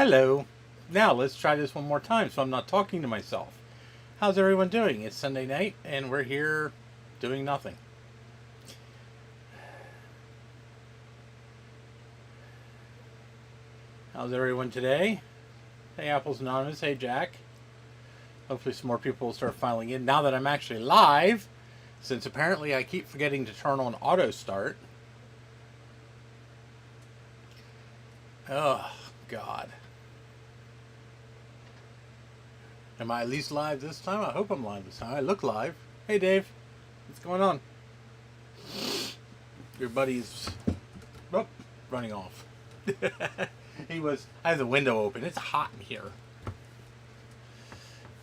Hello. Now let's try this one more time so I'm not talking to myself. How's everyone doing? It's Sunday night and we're here doing nothing. How's everyone today? Hey, Apple's Anonymous. Hey, Jack. Hopefully some more people will start filing in now that I'm actually live, since apparently I keep forgetting to turn on auto start. Oh, God. Am I at least live this time? I hope I'm live this time. I look live. Hey, Dave. What's going on? Your buddy's running off. I have the window open. It's hot in here.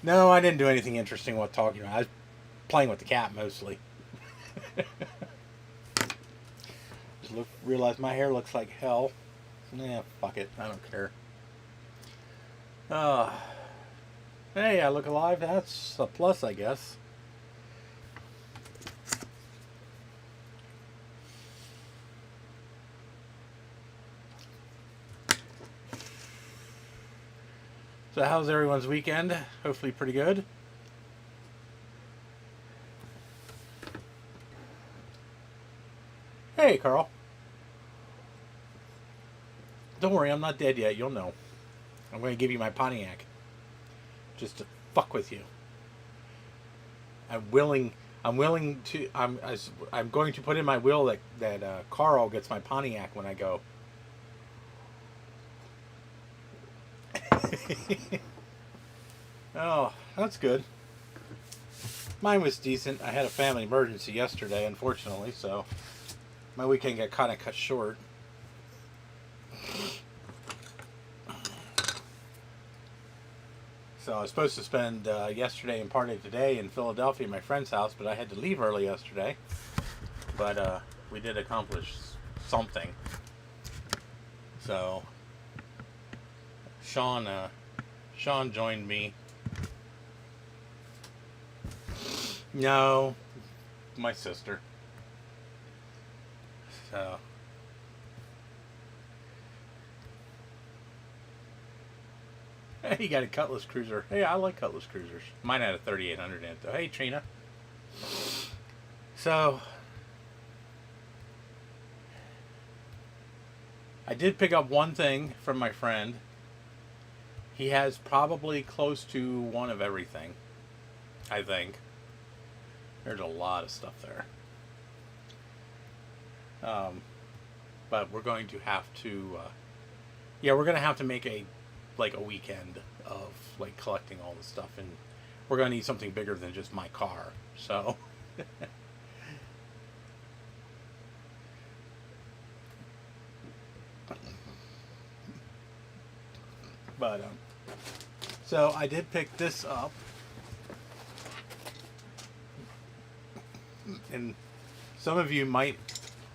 No, I didn't do anything interesting while talking. I was playing with the cat mostly. Just realized my hair looks like hell. Yeah, fuck it. I don't care. Hey, I look alive. That's a plus, I guess. So how's everyone's weekend? Hopefully pretty good. Hey, Carl. Don't worry, I'm not dead yet. You'll know. I'm going to give you my Pontiac. Just to fuck with you. I'm going to put in my will that Carl gets my Pontiac when I go. Oh, that's good. Mine was decent. I had a family emergency yesterday, unfortunately, so my weekend got kind of cut short. So I was supposed to spend yesterday and part of today in Philadelphia at my friend's house, but I had to leave early yesterday. But we did accomplish something. So Sean joined me. No, my sister. So he got a Cutlass Cruiser. Hey, I like Cutlass Cruisers. Mine had a 3800 in it though. Hey, Trina. So I did pick up one thing from my friend. He has probably close to one of everything, I think. There's a lot of stuff there. But we're going to have to, we're going to have to make a weekend of collecting all this stuff, and we're going to need something bigger than just my car. So, but so I did pick this up, and some of you might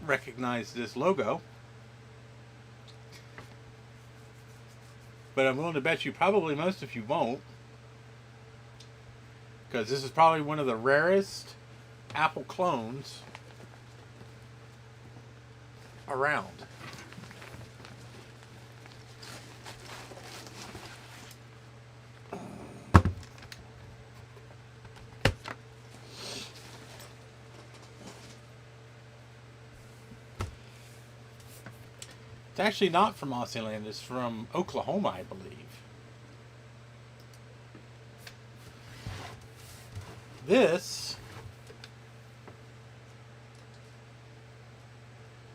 recognize this logo, but I'm willing to bet you probably most of you won't, because this is probably one of the rarest Apple clones around. It's actually not from Aussie, it's from Oklahoma, I believe. This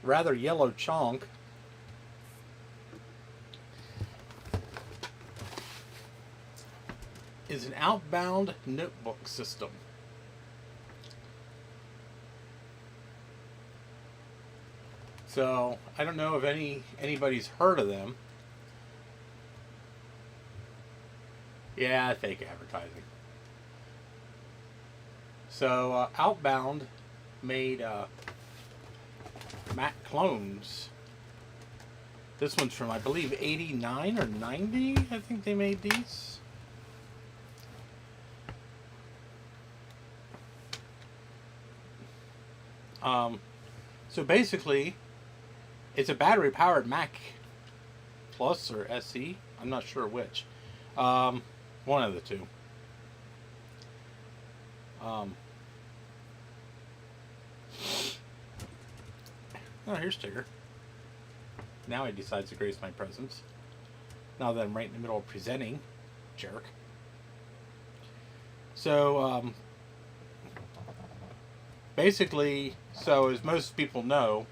rather yellow chunk is an Outbound notebook system. So I don't know if anybody's heard of them. Yeah, fake advertising. So Outbound made Mac clones. This one's from, I believe, 89 or 90. I think they made these. So basically, it's a battery-powered Mac Plus or SE. I'm not sure which. One of the two. Oh, here's Tigger. Now he decides to grace my presence. Now that I'm right in the middle of presenting. Jerk. So, basically, so as most people know,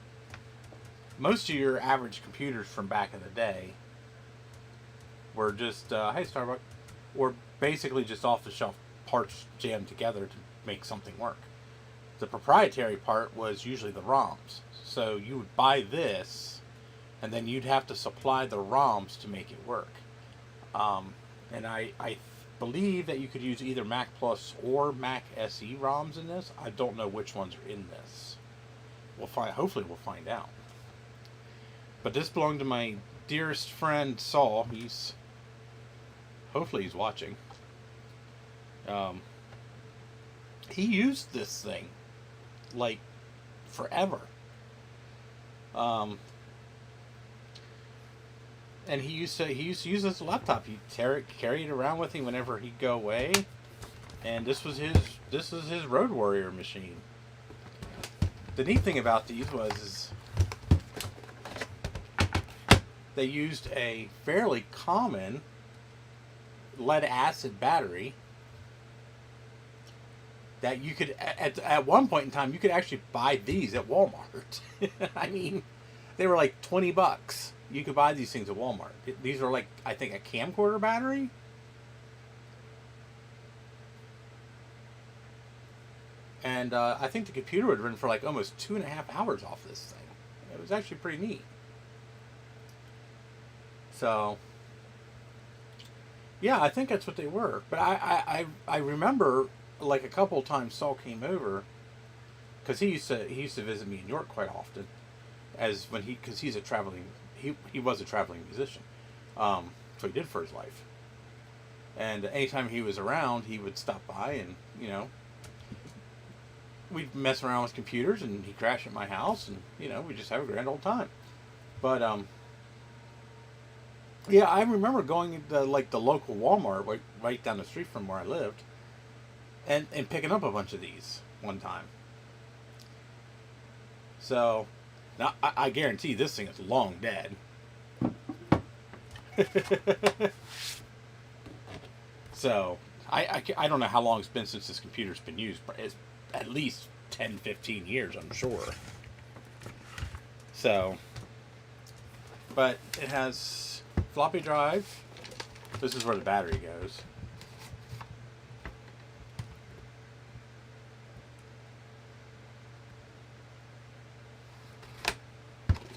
most of your average computers from back in the day were just, hey Starbucks, were basically just off-the-shelf parts jammed together to make something work. The proprietary part was usually the ROMs. So you would buy this, and then you'd have to supply the ROMs to make it work. And I believe that you could use either Mac Plus or Mac SE ROMs in this. I don't know which ones are in this. We'll find. Hopefully, we'll find out. But this belonged to my dearest friend Saul. Hopefully he's watching. He used this thing like forever. And he used to use this laptop. He'd carry it around with him whenever he'd go away. And this was his Road Warrior machine. The neat thing about these is they used a fairly common lead acid battery that you could at one point in time you could actually buy these at Walmart. I mean, they were like $20. You could buy these things at Walmart. These are like, I think, a camcorder battery. And I think the computer would run for like almost 2.5 hours off this thing. It was actually pretty neat. So, yeah, I think that's what they were. But I remember like a couple of times Saul came over, because he used to visit me in York quite often, because he's a traveling. He was a traveling musician, so he did for his life. And anytime he was around, he would stop by, and we'd mess around with computers, and he'd crash at my house, and we'd just have a grand old time. But yeah, I remember going to like the local Walmart right down the street from where I lived, and picking up a bunch of these one time. So. Now, I guarantee this thing is long dead. So, I don't know how long it's been since this computer's been used, but it's at least 10, 15 years, I'm sure. So, but it has floppy drive. This is where the battery goes.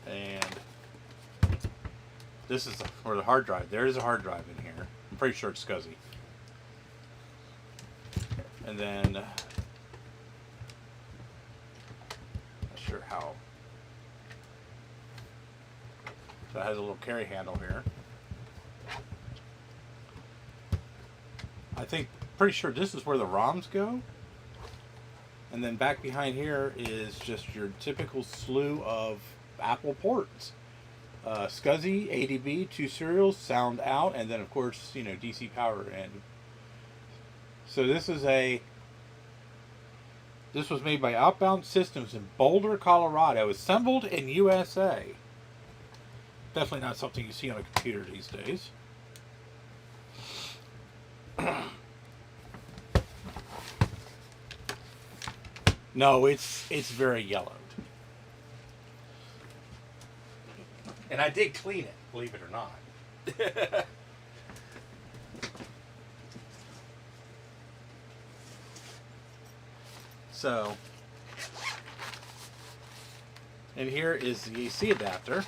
And this is where the hard drive. There is a hard drive in here. I'm pretty sure it's SCSI. And then, not sure how. So it has a little carry handle here. I think, pretty sure this is where the ROMs go. And then back behind here is just your typical slew of Apple ports. SCSI, ADB, 2 serials, sound out, and then of course, DC power in. So this was made by Outbound Systems in Boulder, Colorado, assembled in USA. Definitely not something you see on a computer these days. No, it's very yellowed. And I did clean it, believe it or not. So, and here is the AC adapter.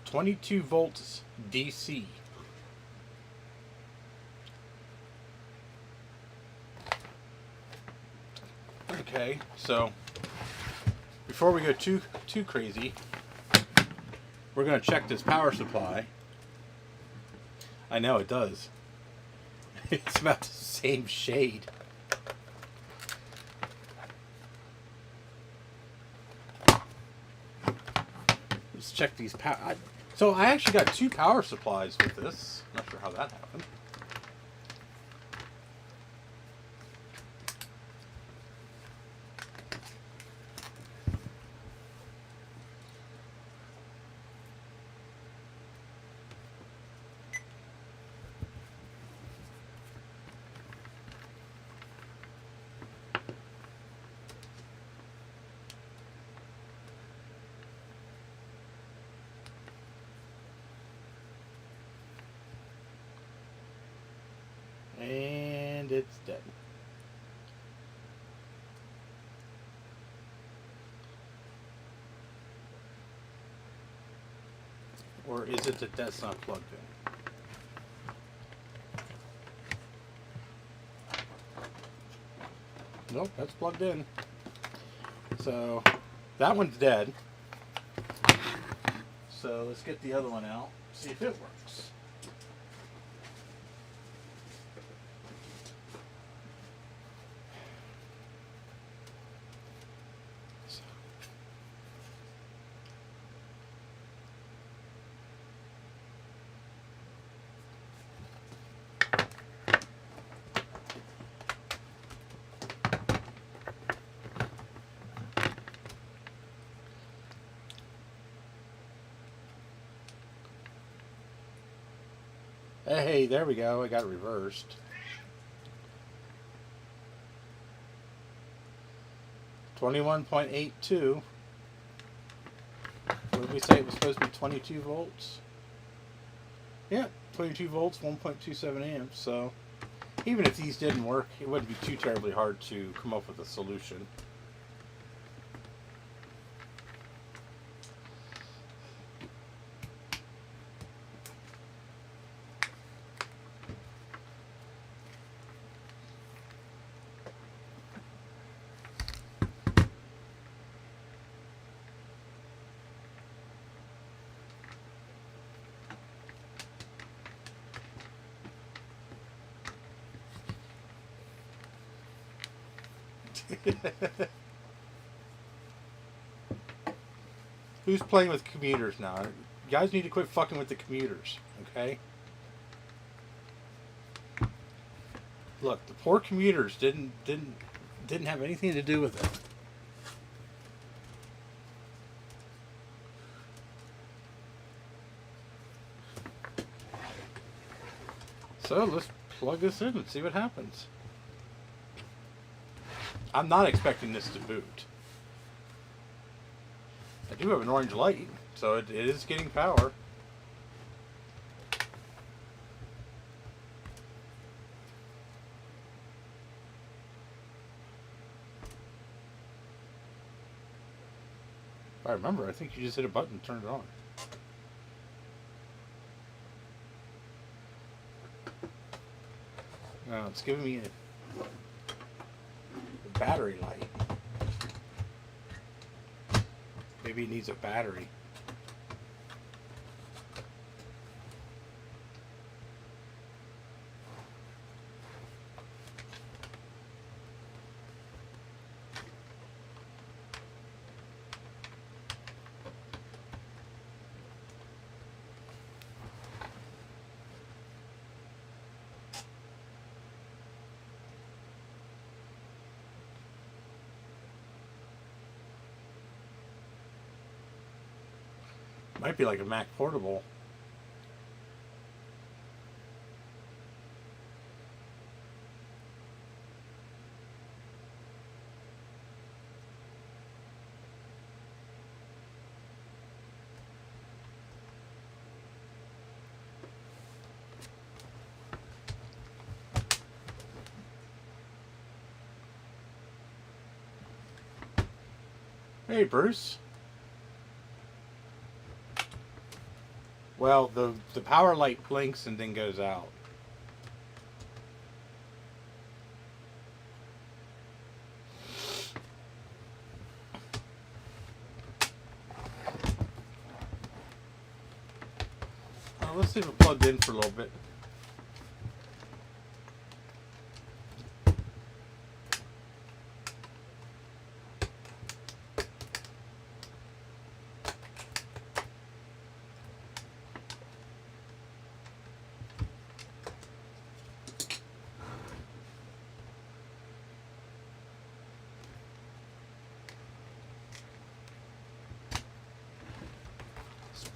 .22 volts DC. Okay, so before we go too crazy, we're going to check this power supply. I know it does. It's about the same shade. Let's check these power. So I actually got 2 power supplies with this. Not sure how that happened. And it's dead. Or is it that that's not plugged in? Nope, that's plugged in. So that one's dead. So let's get the other one out, see if it works. Hey, there we go. I got it reversed. 21.82. What did we say? It was supposed to be 22 volts? Yeah, 22 volts, 1.27 amps. So even if these didn't work, it wouldn't be too terribly hard to come up with a solution. Who's playing with commuters now? You guys need to quit fucking with the commuters, okay? Look, the poor commuters didn't have anything to do with it. So let's plug this in and see what happens. I'm not expecting this to boot. I do have an orange light, so it is getting power. If I remember, I think you just hit a button and turned it on. No, it's giving me a battery light. Maybe it needs a battery. Might be like a Mac Portable. Hey, Bruce. Well, the power light blinks and then goes out. Let's see if it plugged in for a little bit.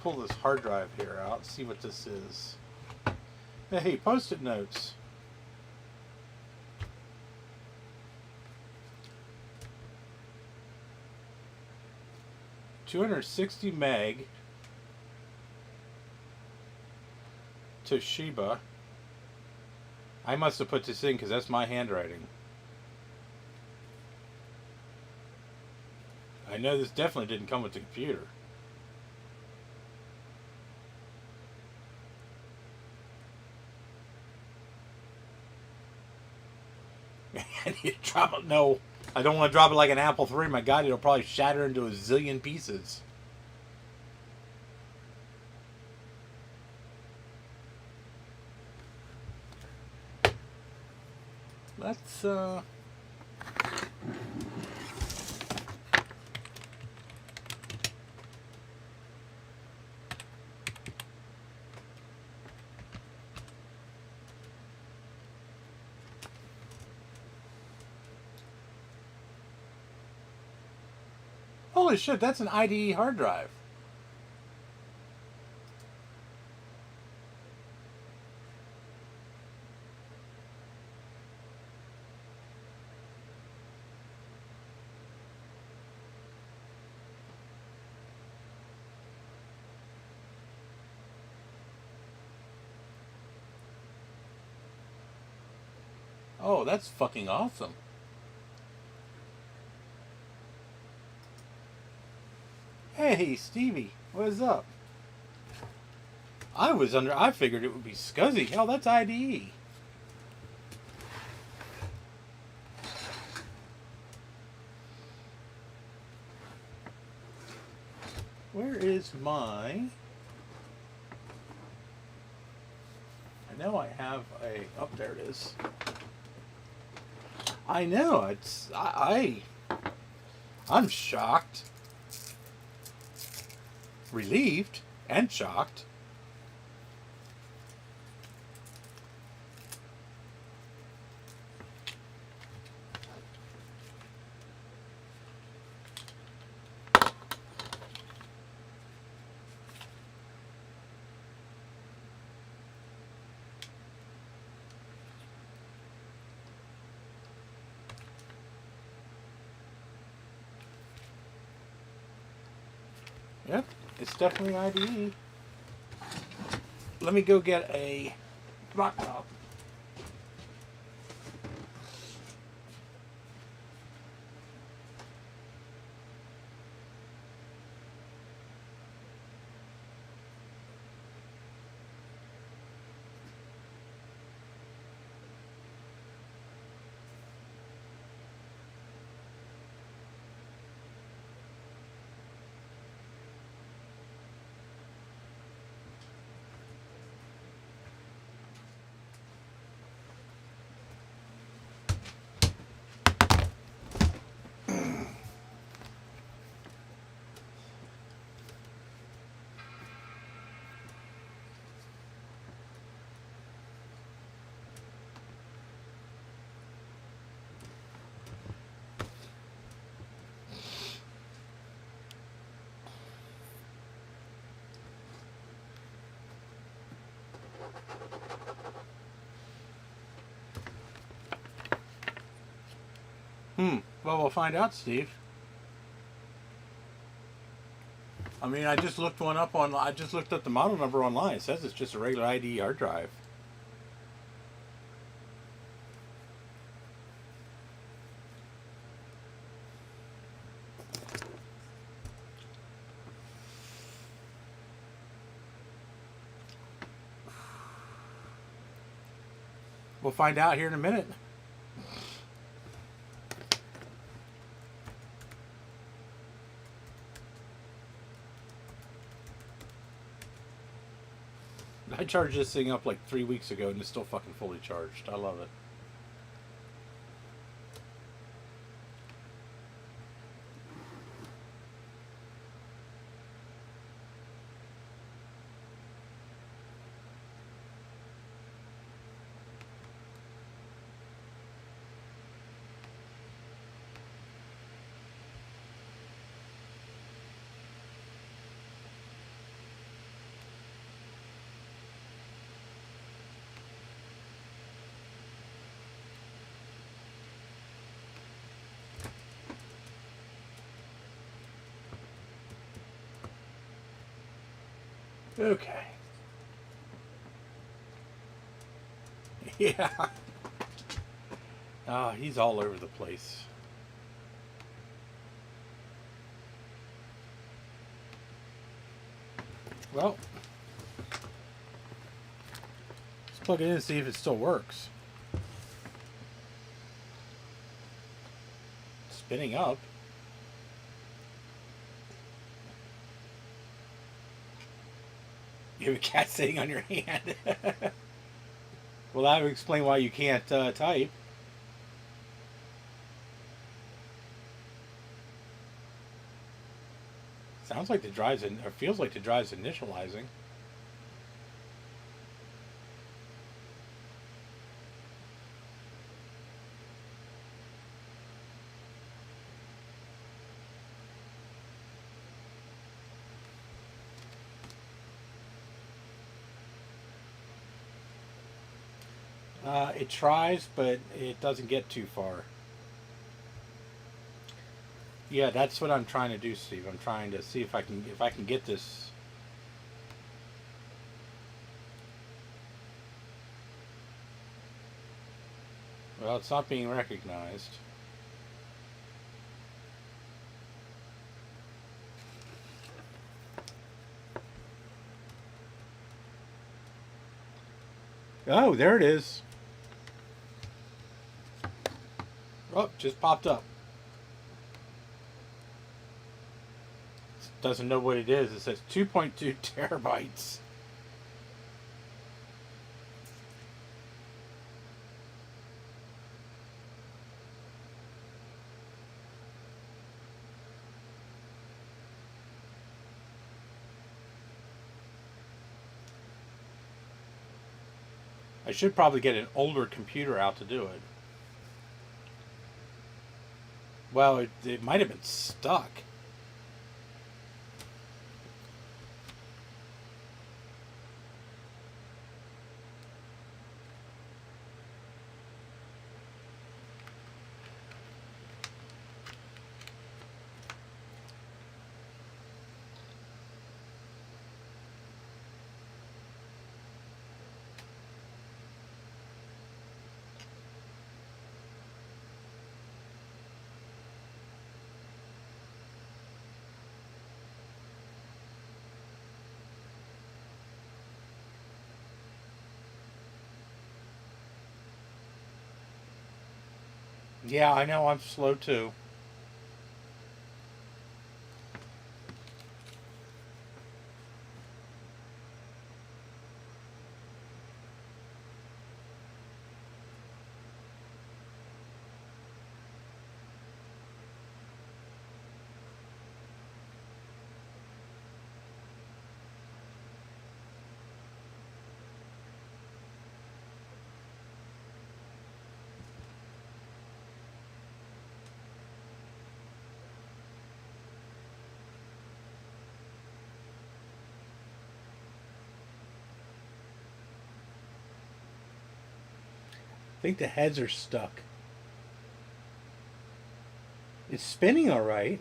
pull this hard drive here out, see what this is. Hey, post-it notes. $260 meg Toshiba. I must have put this in because that's my handwriting. I know this definitely didn't come with the computer. I need to drop it. No, I don't want to drop it like an Apple III. My God, it'll probably shatter into a zillion pieces. Let's holy shit, that's an IDE hard drive. Oh, that's fucking awesome. Hey, Stevie, what is up? I figured it would be SCSI. Hell, that's IDE. Where is my... I know I have a... Oh, there it is. I know, it's... I'm shocked. Relieved and shocked. Yep, it's definitely IDE. Let me go get a laptop. Well, we'll find out, Steve. I mean, I just looked one up on. I just looked up the model number online. It says it's just a regular IDE hard drive. We'll find out here in a minute. I charged this thing up like 3 weeks ago and it's still fucking fully charged. I love it. Okay. Yeah. Ah, he's all over the place. Well, let's plug it in and see if it still works. Spinning up. You have a cat sitting on your hand. Well, that would explain why you can't type. Sounds like the drive's in, or feels like the drive's initializing. It tries, but it doesn't get too far. Yeah, that's what I'm trying to do, Steve. I'm trying to see if I can get this. Well, it's not being recognized. Oh, there it is. Oh, just popped up. It doesn't know what it is. It says 2.2 terabytes. I should probably get an older computer out to do it. Well, it might have been stuck. Yeah, I know I'm slow too. I think the heads are stuck. It's spinning all right.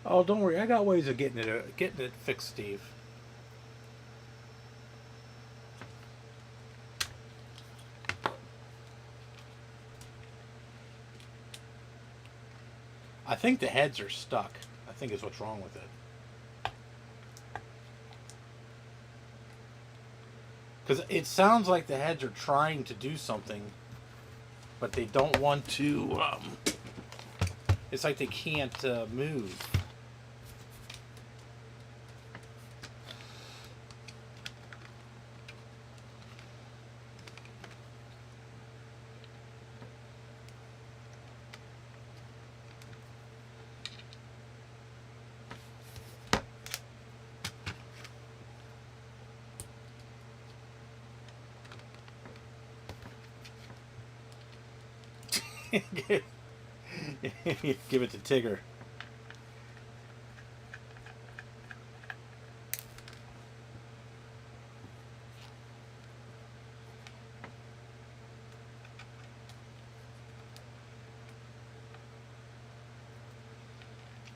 Oh, don't worry. I got ways of getting it fixed, Steve. I think the heads are stuck. I think is what's wrong with it. Because it sounds like the heads are trying to do something, but they don't want to. It's like they can't move. Give it to Tigger.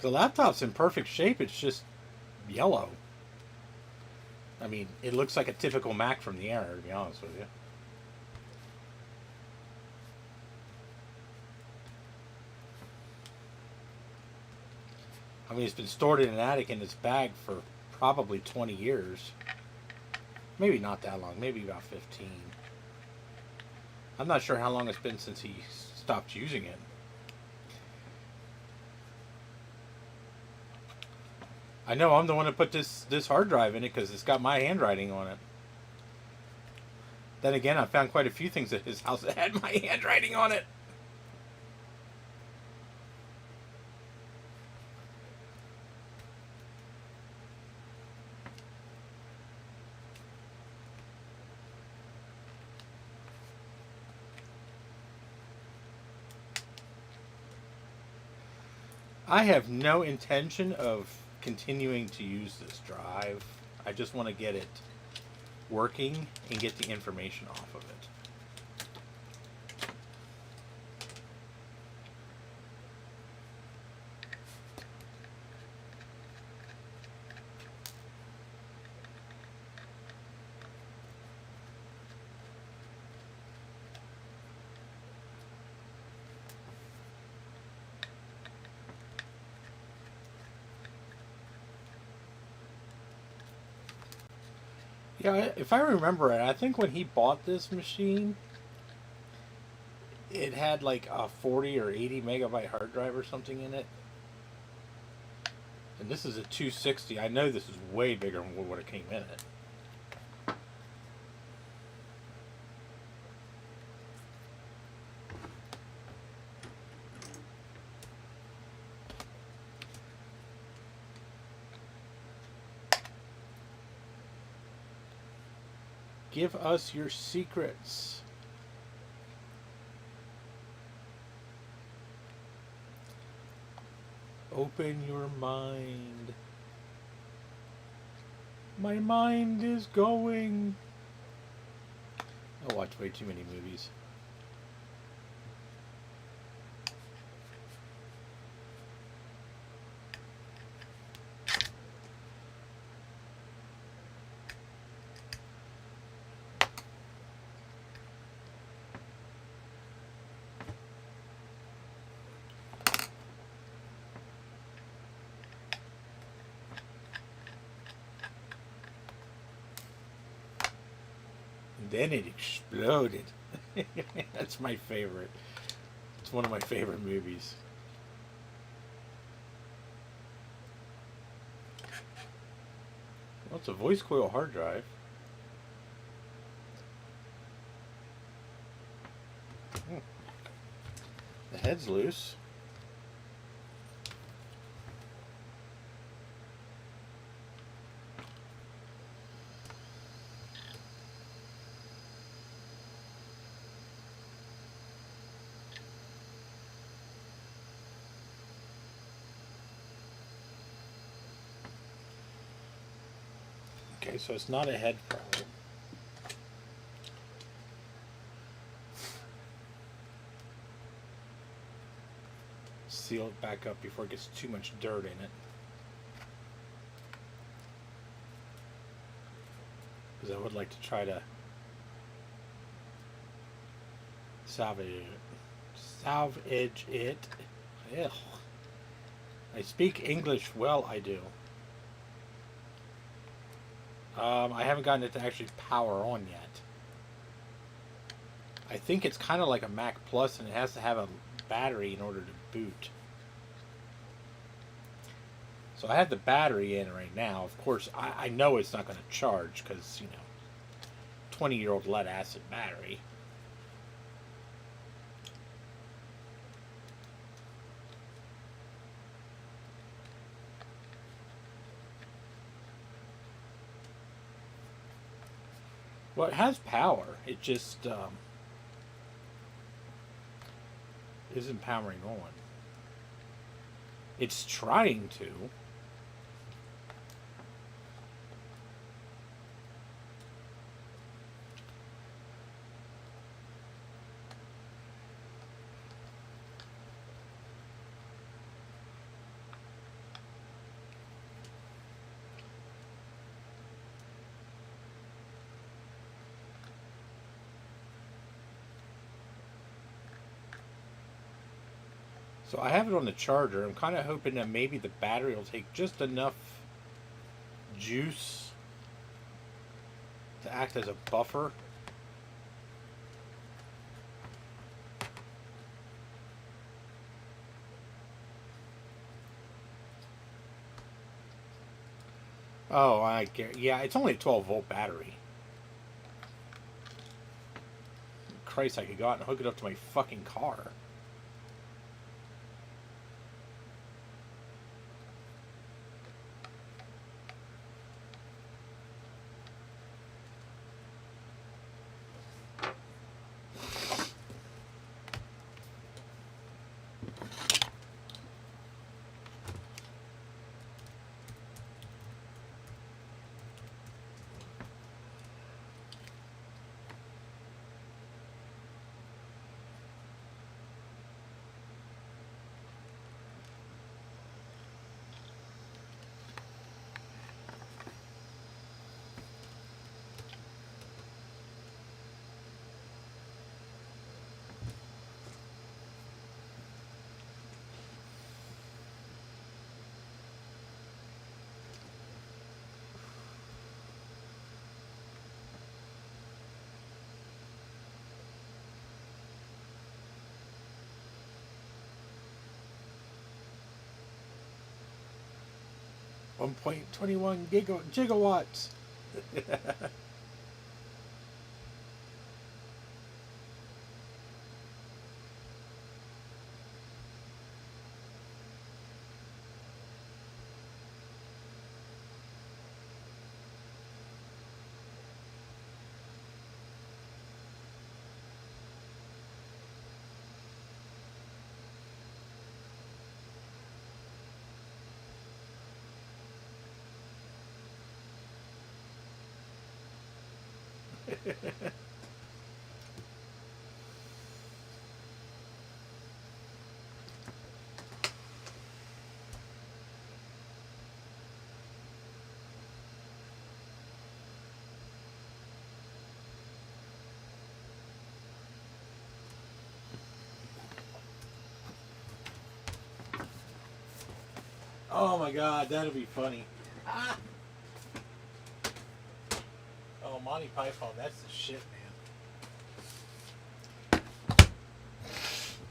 The laptop's in perfect shape. It's just yellow. I mean, it looks like a typical Mac from the era, to be honest with you. I mean, it's been stored in an attic in its bag for probably 20 years. Maybe not that long. Maybe about 15. I'm not sure how long it's been since he stopped using it. I know I'm the one that put this hard drive in it because it's got my handwriting on it. Then again, I found quite a few things at his house that had my handwriting on it. I have no intention of continuing to use this drive. I just want to get it working and get the information off of it. Yeah, if I remember it, I think when he bought this machine, it had like a 40 or 80 megabyte hard drive or something in it. And this is a 260. I know this is way bigger than what it came in at. Give us your secrets. Open your mind. My mind is going. I watch way too many movies. Then it exploded. That's my favorite. It's one of my favorite movies. Well, it's a voice coil hard drive. The head's loose. Okay, so it's not a head problem. Seal it back up before it gets too much dirt in it. Because I would like to try to salvage it. Ugh. I speak English well, I do. I haven't gotten it to actually power on yet. I think it's kind of like a Mac Plus, and it has to have a battery in order to boot. So I have the battery in right now. Of course, I know it's not going to charge because, 20-year-old lead acid battery. Well, it has power. It just isn't powering on. It's trying to. So I have it on the charger. I'm kind of hoping that maybe the battery will take just enough juice to act as a buffer. Oh, I get. Yeah, it's only a 12-volt battery. Christ, I could go out and hook it up to my fucking car. One 1.21 gigawatts. Oh my god, that'll be funny. Ah. Oh, Monty Python, that's the shit, man.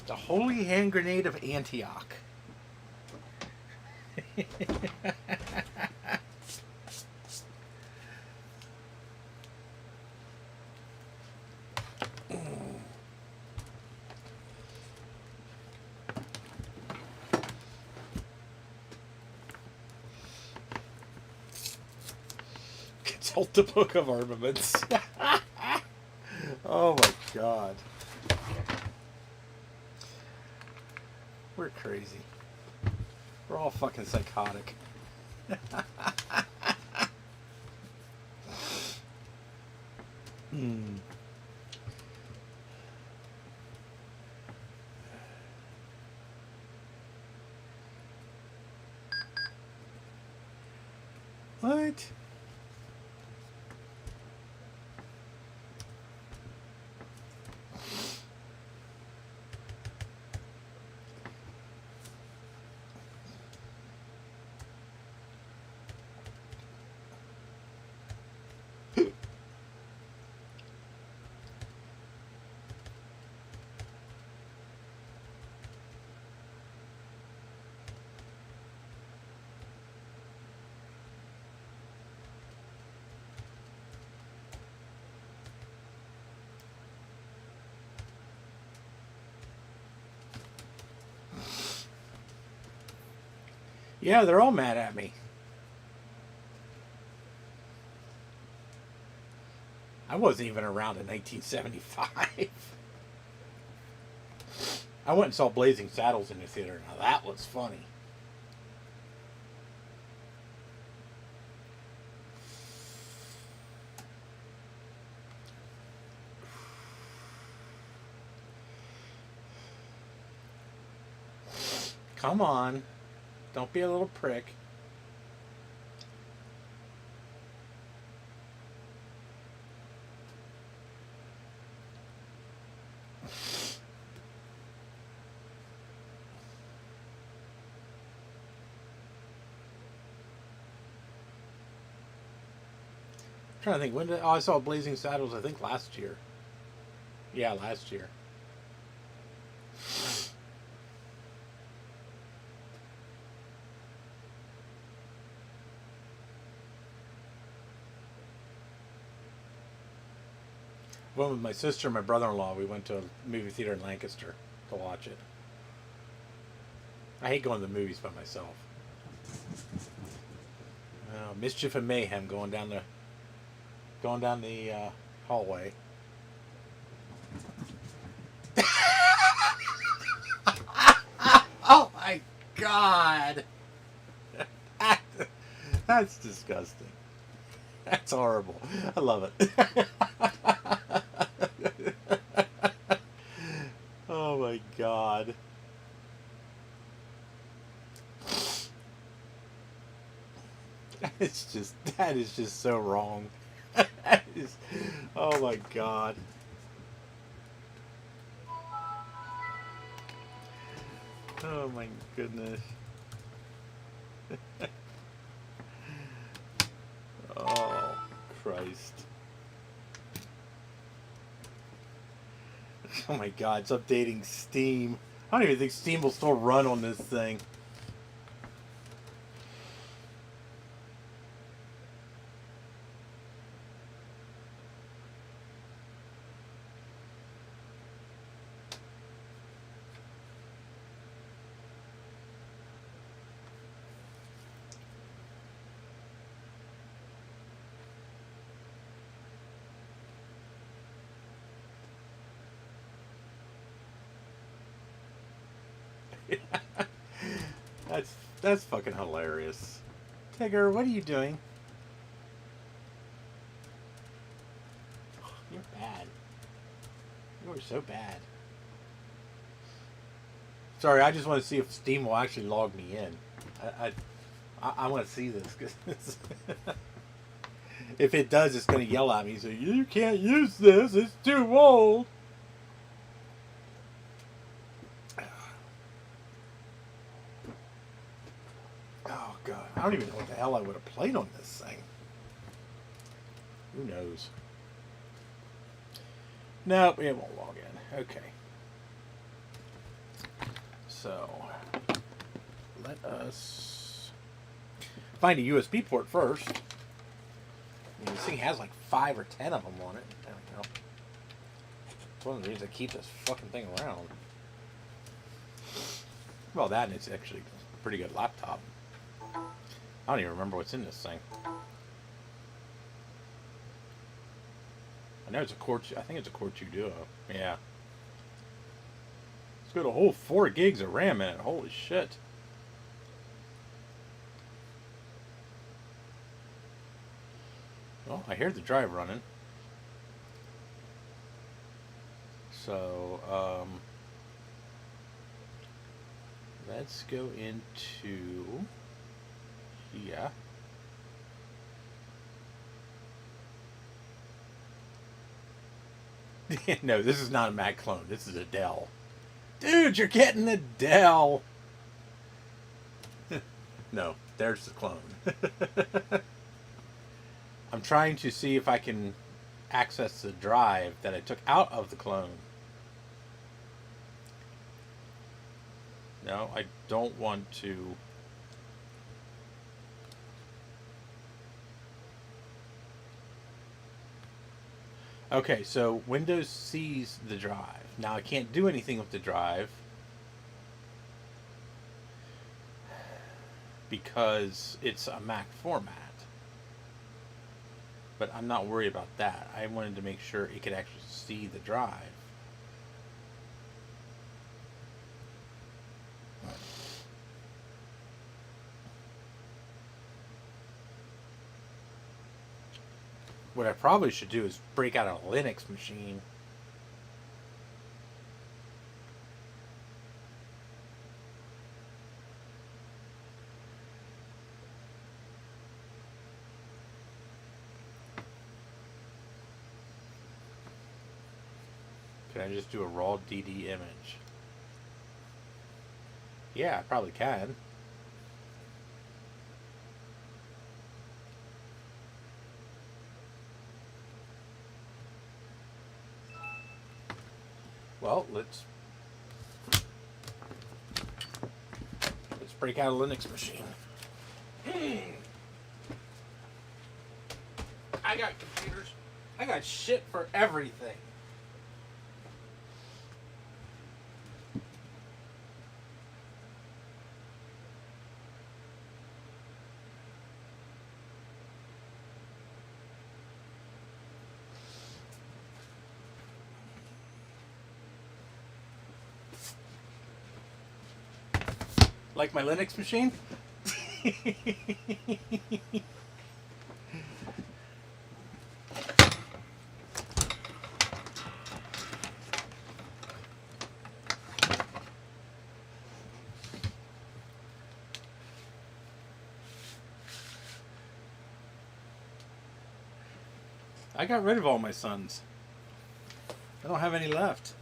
The holy hand grenade of Antioch. Consult the Book of Armaments. Oh my god. We're crazy. We're all fucking psychotic. Hmm. What? Yeah, they're all mad at me. I wasn't even around in 1975. I went and saw Blazing Saddles in the theater. Now that was funny. Come on. Don't be a little prick. I'm trying to think. When did I saw Blazing Saddles? I think last year. Yeah, last year. Went with my sister and my brother-in-law. We went to a movie theater in Lancaster to watch it. I hate going to the movies by myself. Mischief and mayhem going down the hallway. Oh my God! That's disgusting. That's horrible. I love it. Oh my God. That is just so wrong. Oh my God. Oh my goodness. Oh Christ. Oh my God, it's updating Steam. I don't even think Steam will still run on this thing. That's fucking hilarious. Tigger, what are you doing? You're bad. You are so bad. Sorry, I just want to see if Steam will actually log me in. I want to see this. Cause if it does, it's going to yell at me. So you can't use this. It's too old. Oh God, I don't even know what the hell I would have played on this thing. Who knows? Nope, it won't log in. Okay. So, let us find a USB port first. I mean, this thing has like 5 or 10 of them on it. There we go. It's one of the reasons I keep this fucking thing around. Well, that and it's actually a pretty good laptop. I don't even remember what's in this thing. I know it's a Core. I think it's a Core 2 Duo. Yeah. It's got a whole 4 gigs of RAM in it. Holy shit. Well, I hear the drive running. So, let's go into... Yeah. No, this is not a Mac clone. This is a Dell. Dude, you're getting the Dell. No, there's the clone. I'm trying to see if I can access the drive that I took out of the clone. No, I don't want to. Okay, so Windows sees the drive. Now I can't do anything with the drive because it's a Mac format. But I'm not worried about that. I wanted to make sure it could actually see the drive. What I probably should do is break out a Linux machine. Can I just do a raw DD image? Yeah, I probably can. Well, let's break out a Linux machine. I got computers. I got shit for everything. Like my Linux machine? I got rid of all my sons. I don't have any left.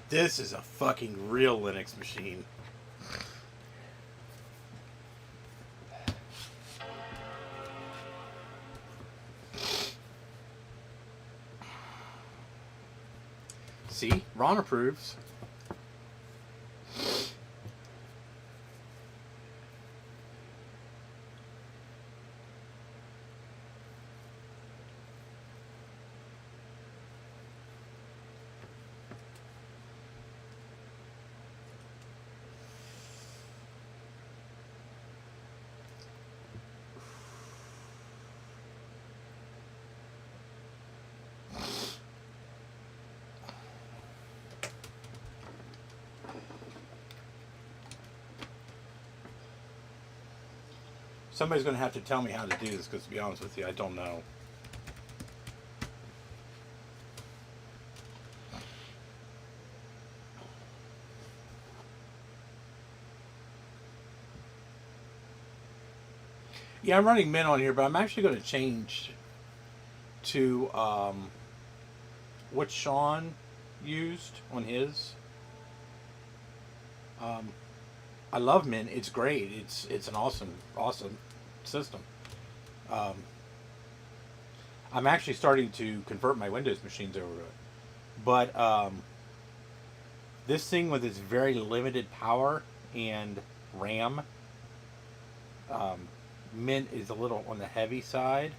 This is a fucking real Linux machine. See? Ron approves. Somebody's going to have to tell me how to do this, because to be honest with you, I don't know. Yeah, I'm running Mint on here, but I'm actually going to change to what Sean used on his. I love Mint. It's great. It's an awesome system. Um, I'm actually starting to convert my Windows machines over to it, but this thing with its very limited power and RAM, Mint is a little on the heavy side.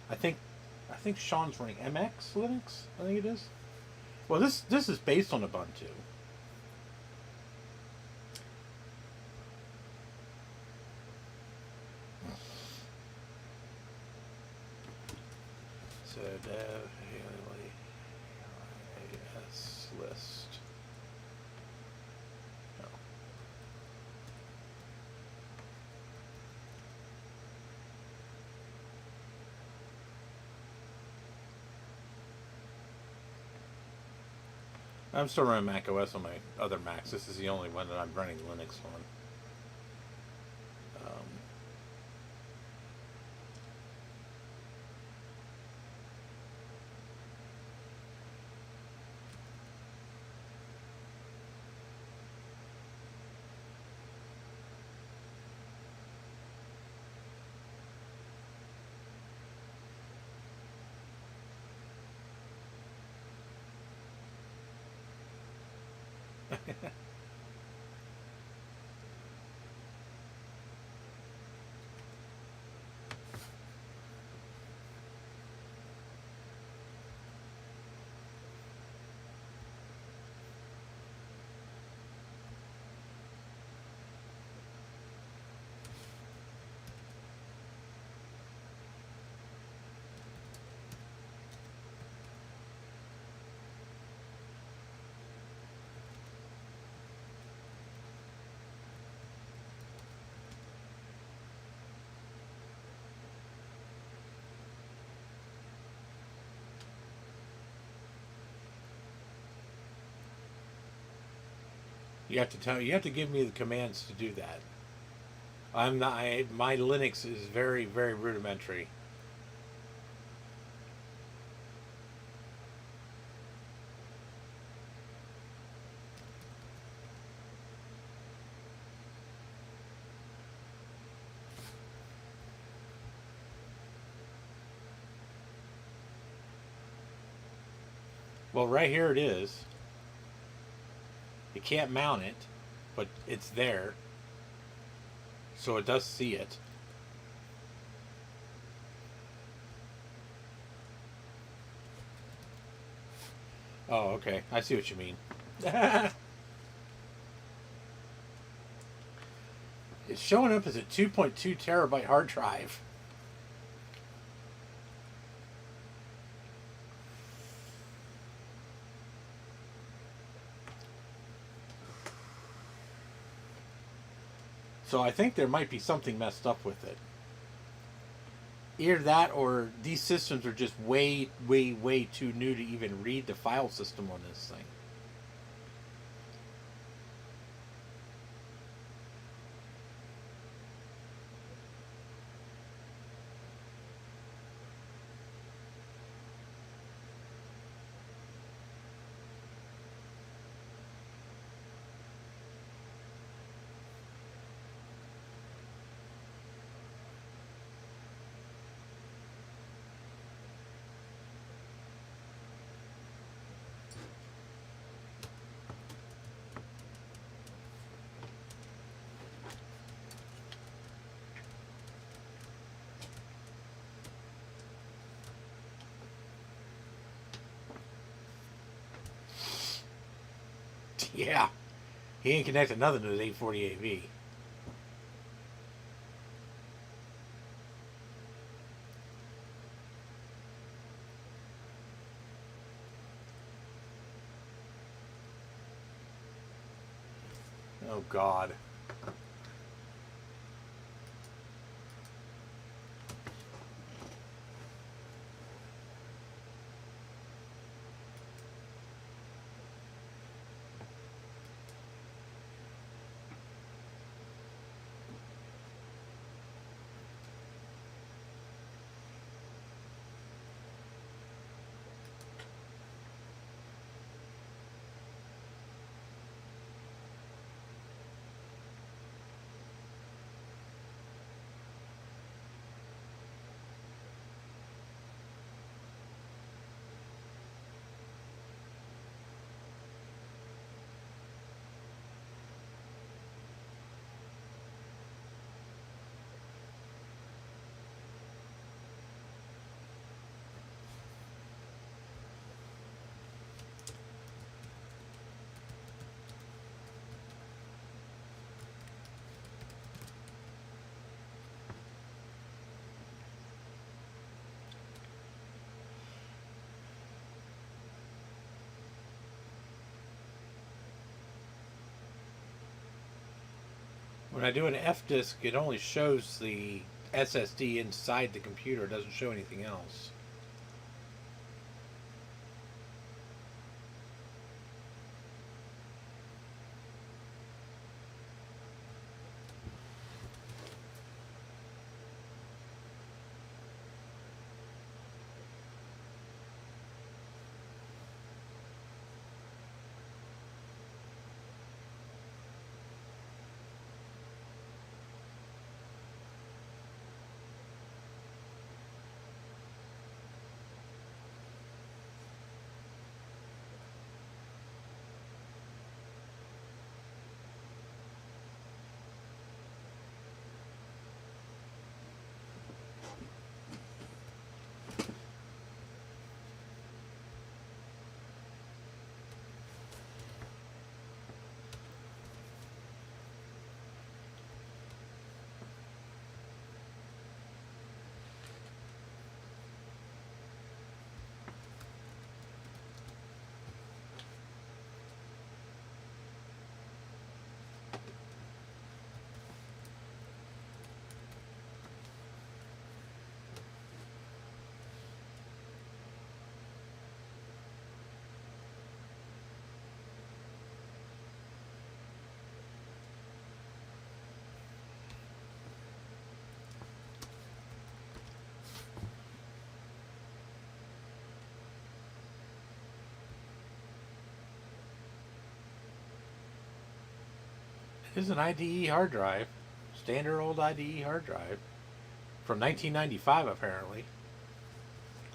I think Sean's running MX Linux. I think it is. Well, this is based on Ubuntu. So dev AS list. No. I'm still running Mac OS on my other Macs. This is the only one that I'm running Linux on. You have to give me the commands to do that. I'm not. My Linux is very very rudimentary. Well, right here it is. You can't mount it, but it's there, so it does see it. Oh, okay. I see what you mean. It's showing up as a 2.2 terabyte hard drive. So I think there might be something messed up with it. Either that or these systems are just way, way, way too new to even read the file system on this thing. Yeah. He ain't connected nothing to his 840AV. Oh, God. When I do an F disk, it only shows the SSD inside the computer. It doesn't show anything else. It is an IDE hard drive. Standard old IDE hard drive. From 1995, apparently.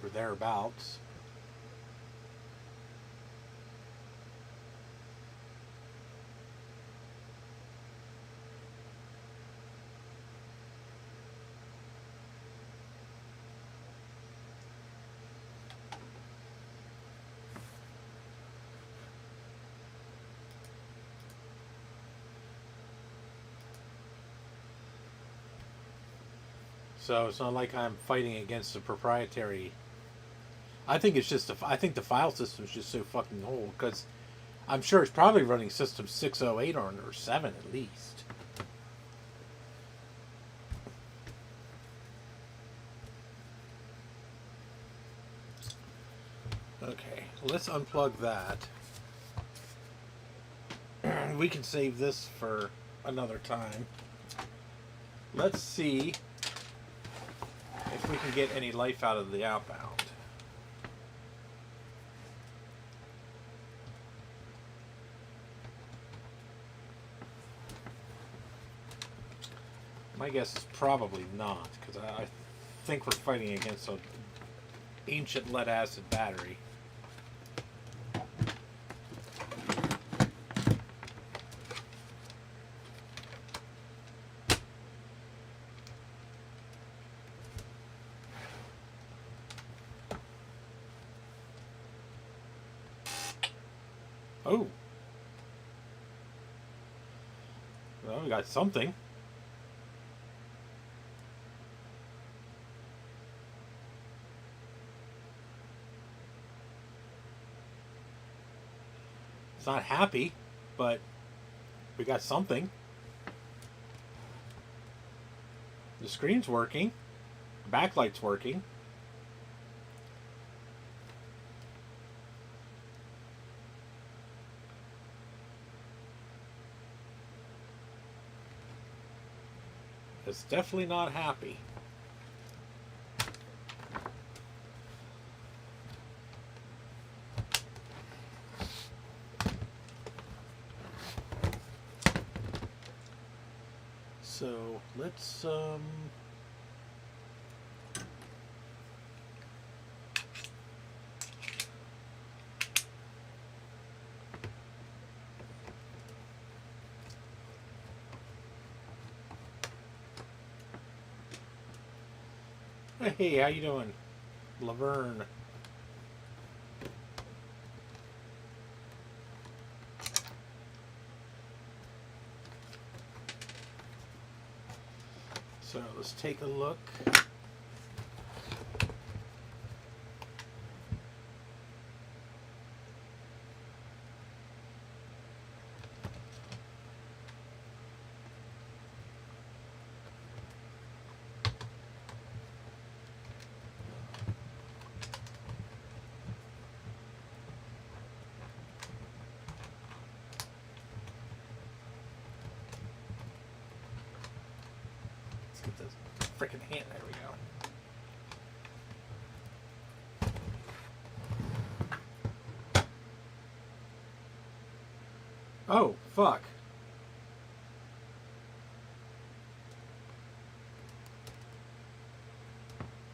Or thereabouts. So it's not like I'm fighting against a proprietary. I think it's just I think the file system is just so fucking old because I'm sure it's probably running System 608 on or 7 at least. Okay, let's unplug that. We can save this for another time. Let's see if we can get any life out of the Outbound. My guess is probably not, because I think we're fighting against an ancient lead acid battery. Oh. Well, we got something. It's not happy, but we got something. The screen's working. The backlight's working. It's definitely not happy. So let's hey, how you doing, Laverne? So let's take a look. Get this freaking hand. There we go. Oh, fuck.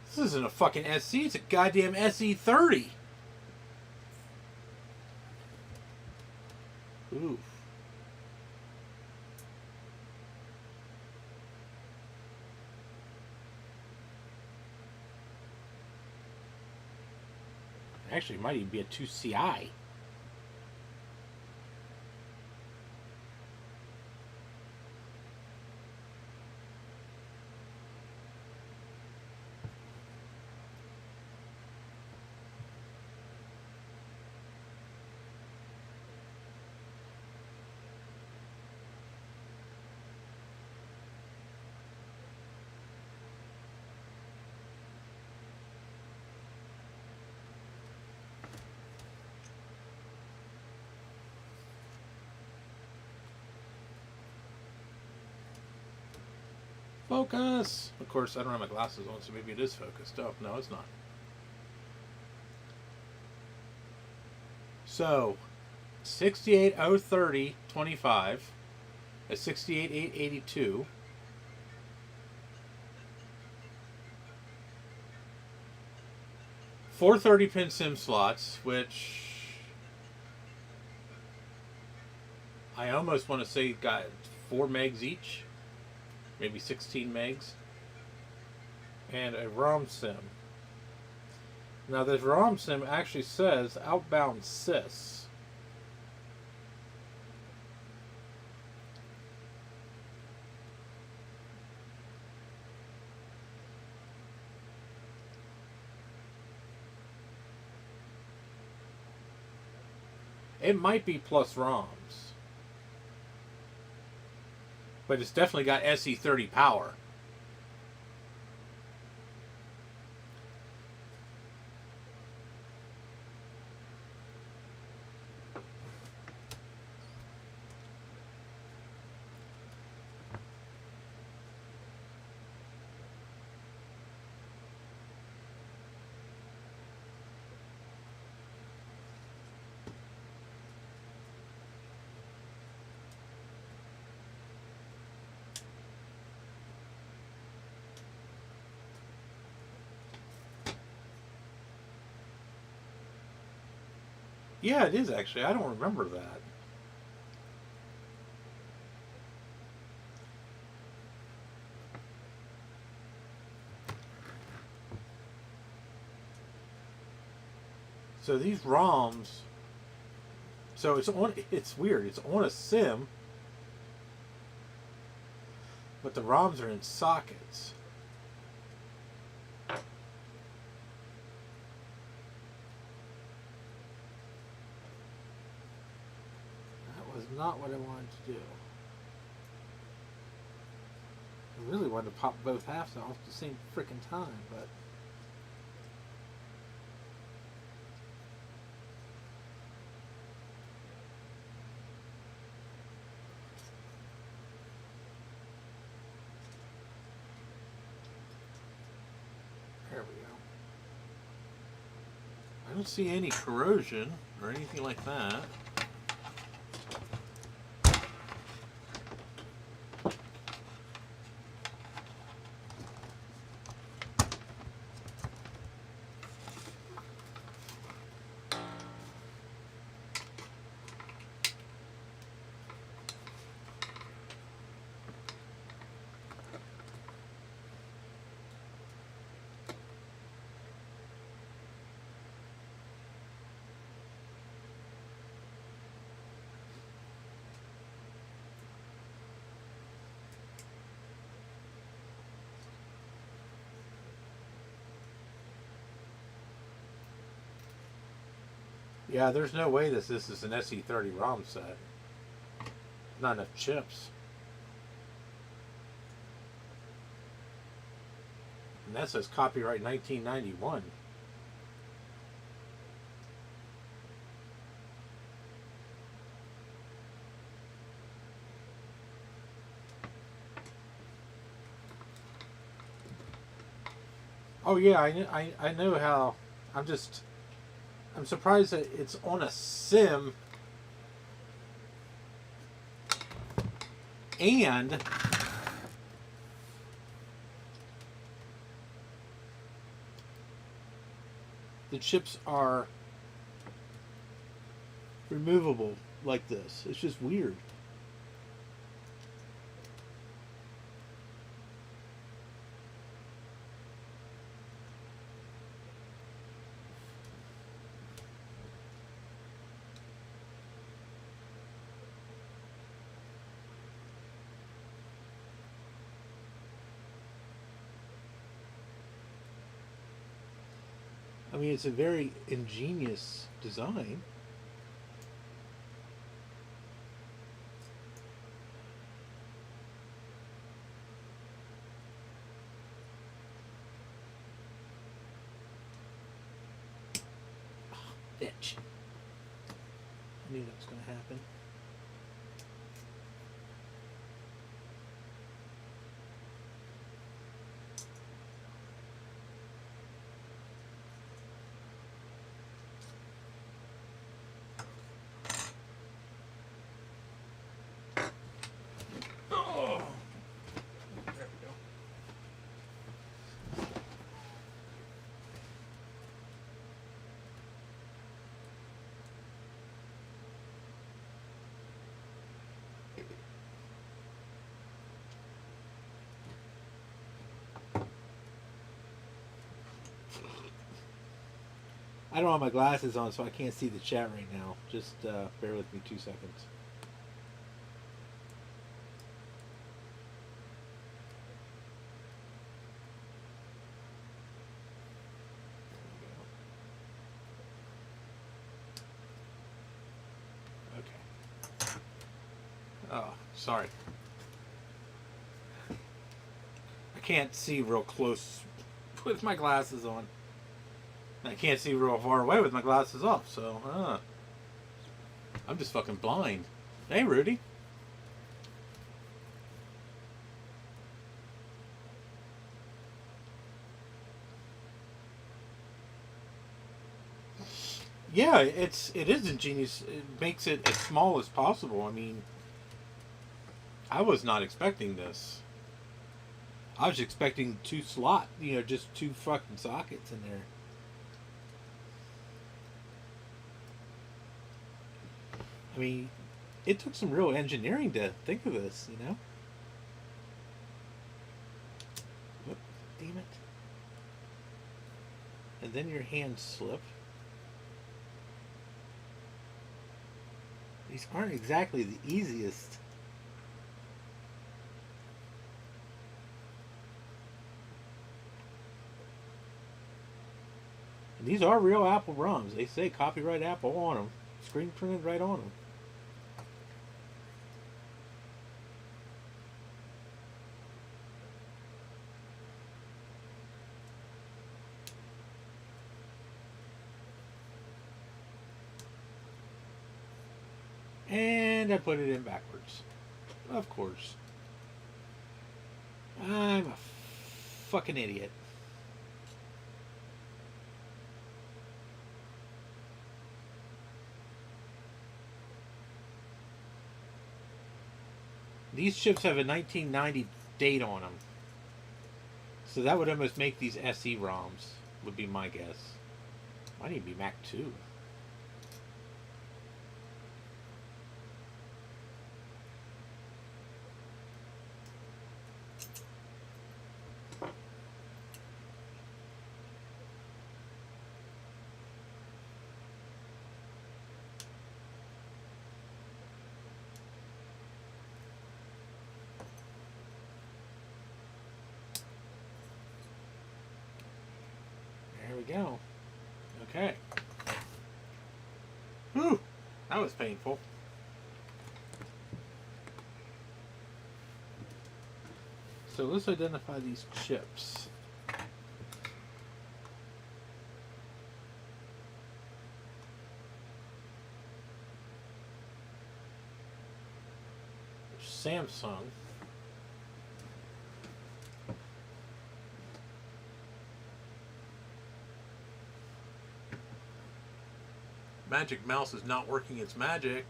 This isn't a fucking SC, it's a goddamn SE30. Oof. Actually, it might even be a 2CI. Focus! Of course, I don't have my glasses on, so maybe it is focused. Oh, no, it's not. So, 6803025. a 68882. Four 30-pin SIM slots, which I almost want to say got 4 megs each, maybe 16 megs, and a ROM SIM. Now this ROM SIM actually says Outbound Sys. It might be plus ROMs, but it's definitely got SE30 power. Yeah, it is actually. I don't remember that. So these ROMs, so it's weird. It's on a SIM, but the ROMs are in sockets. That was not what I wanted to do. I really wanted to pop both halves off at the same freaking time, but there we go. I don't see any corrosion or anything like that. Yeah, there's no way this is an SE30 ROM set. Not enough chips. And that says copyright 1991. Oh yeah, I know how. I'm surprised that it's on a SIM and the chips are removable like this. It's just weird. I mean, it's a very ingenious design. Oh, bitch. I knew that was going to happen. I don't have my glasses on, so I can't see the chat right now. Just bear with me 2 seconds. Okay. Oh, sorry. I can't see real close with my glasses on. I can't see real far away with my glasses off, so I'm just fucking blind. Hey, Rudy. Yeah, it is ingenious. It makes it as small as possible. I mean, I was not expecting this. I was expecting just two fucking sockets in there. I mean, it took some real engineering to think of this, you know? Whoop, damn it. And then your hands slip. These aren't exactly the easiest. And these are real Apple ROMs. They say copyright Apple on them. Screen printed right on them. And I put it in backwards. Of course. I'm a fucking idiot. These chips have a 1990 date on them. So that would almost make these SE ROMs, would be my guess. Might even be Mac 2. There we go. Okay. Whew, that was painful. So let's identify these chips. Samsung. Magic Mouse is not working its magic.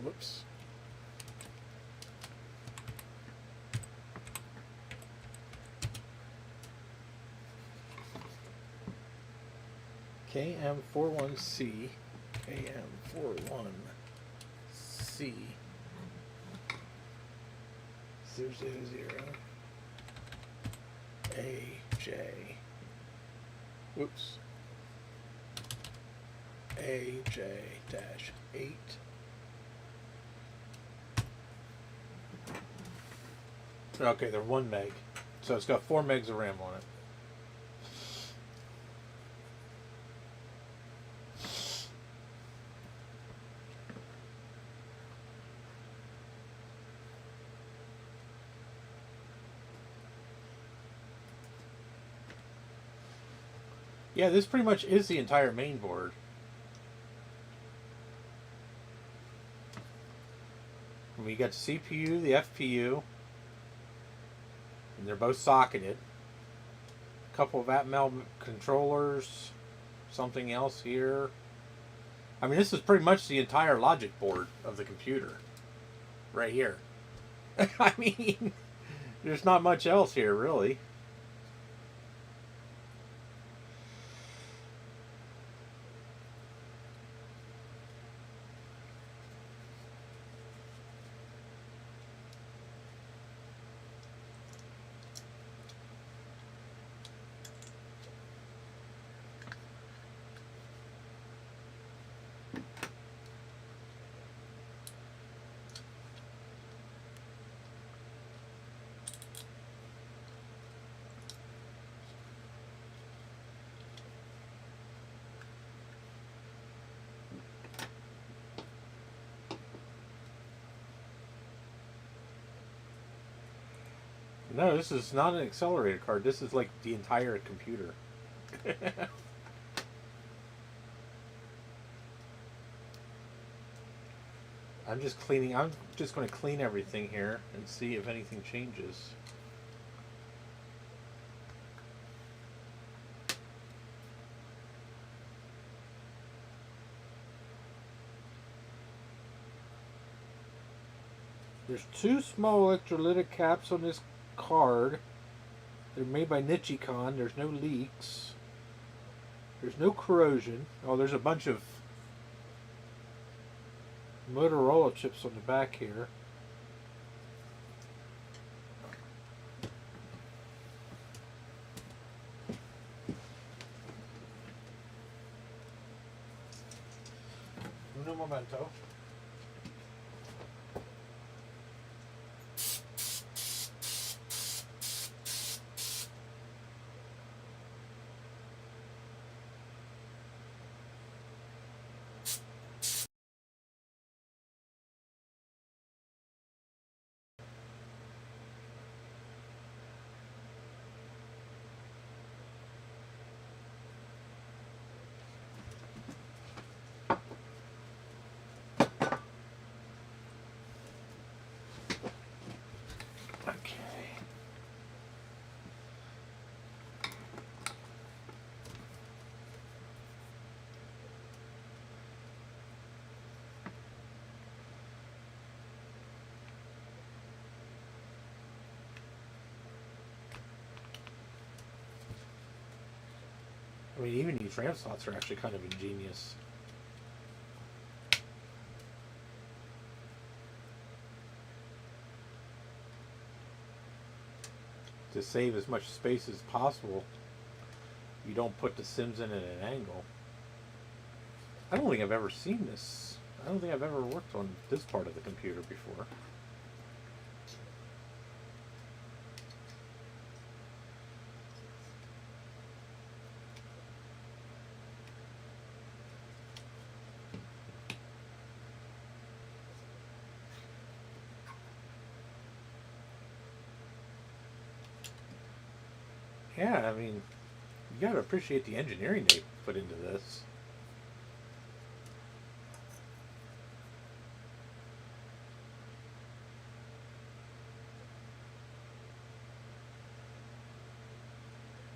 Whoops. KM41C, KM41C 000 AJ. Whoops. AJ-8. Okay, they're 1 meg. So it's got 4 megs of RAM on it. Yeah, this pretty much is the entire main board. We got the CPU, the FPU, and they're both socketed. A couple of Atmel controllers, something else here. I mean, this is pretty much the entire logic board of the computer. Right here. I mean, there's not much else here, really. No, this is not an accelerator card. This is like the entire computer. I'm just cleaning. I'm just going to clean everything here and see if anything changes. There's two small electrolytic caps on this card. They're made by Nichicon. There's no leaks. There's no corrosion. Oh, there's a bunch of Motorola chips on the back here. Uno momento. Okay. I mean, even these RAM slots are actually kind of ingenious. To save as much space as possible, you don't put the SIMs in at an angle. I don't think I've ever seen this. I don't think I've ever worked on this part of the computer before. Yeah, I mean, you gotta appreciate the engineering they put into this.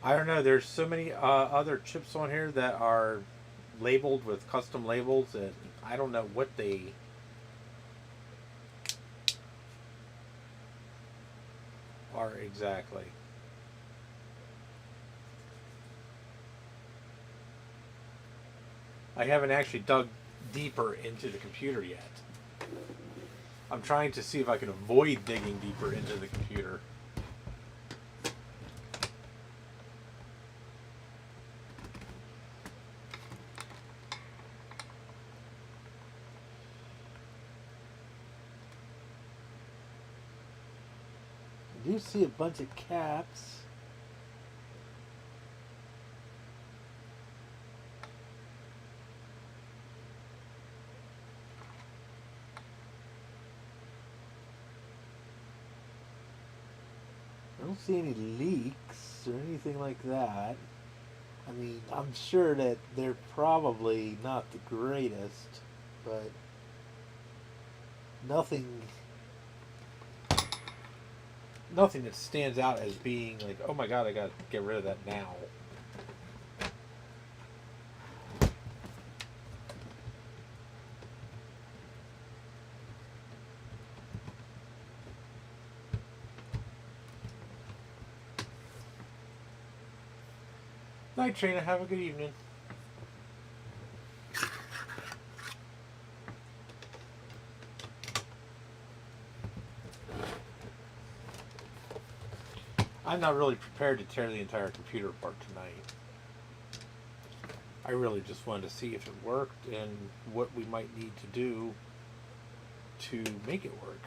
I don't know, there's so many other chips on here that are labeled with custom labels that I don't know what they... are exactly. I haven't actually dug deeper into the computer yet. I'm trying to see if I can avoid digging deeper into the computer. I do see a bunch of caps. I don't see any leaks or anything like that. I mean, I'm sure that they're probably not the greatest, but nothing That stands out as being like, oh my god, I gotta get rid of that now. Night, Trina. Have a good evening. I'm not really prepared to tear the entire computer apart tonight. I really just wanted to see if it worked and what we might need to do to make it work.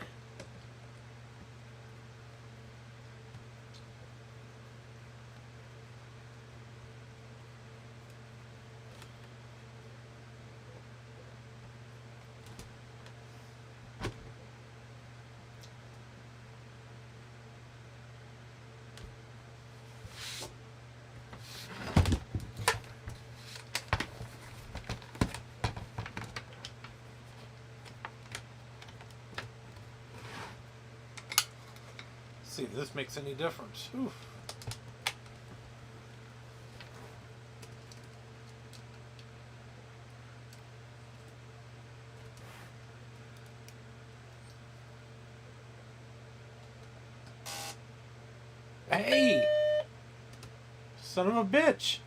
if this makes any difference. Oof. Hey! Son of a bitch!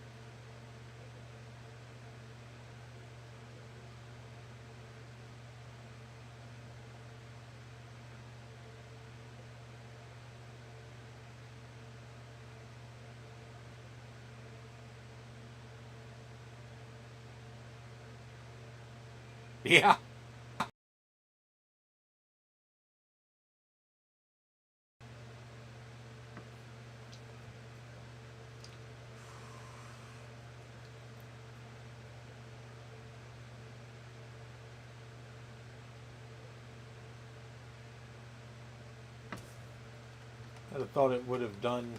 Yeah. I'd have thought it would have done.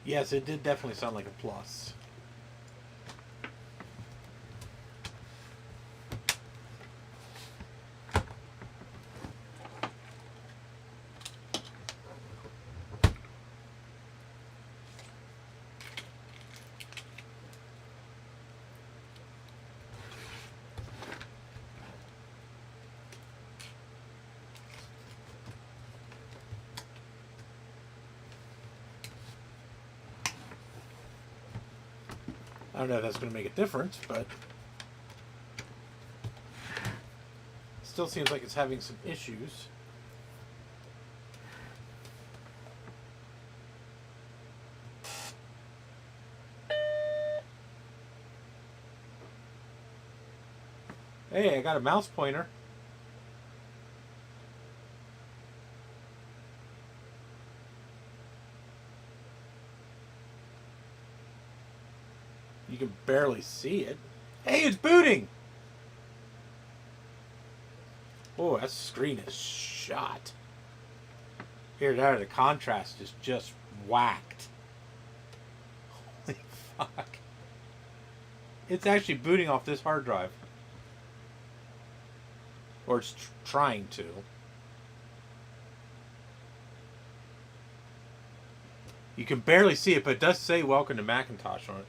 Yes, it did definitely sound like a plus. I don't know if that's going to make a difference, but still seems like it's having some issues. Hey, I got a mouse pointer. You can barely see it. Hey, it's booting! Oh, that screen is shot. Here, the contrast is just whacked. Holy fuck. It's actually booting off this hard drive. Or it's trying to. You can barely see it, but it does say welcome to Macintosh on it.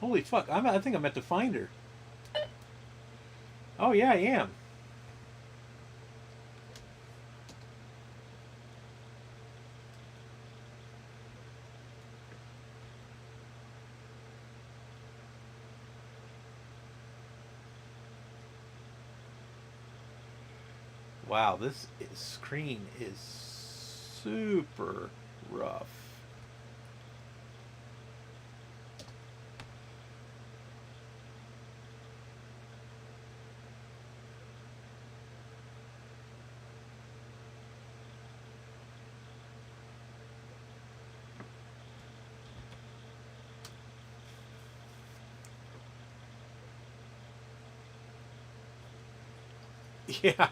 Holy fuck, I think I'm at the Finder. Oh yeah, I am. Wow, this screen is super rough. Yeah.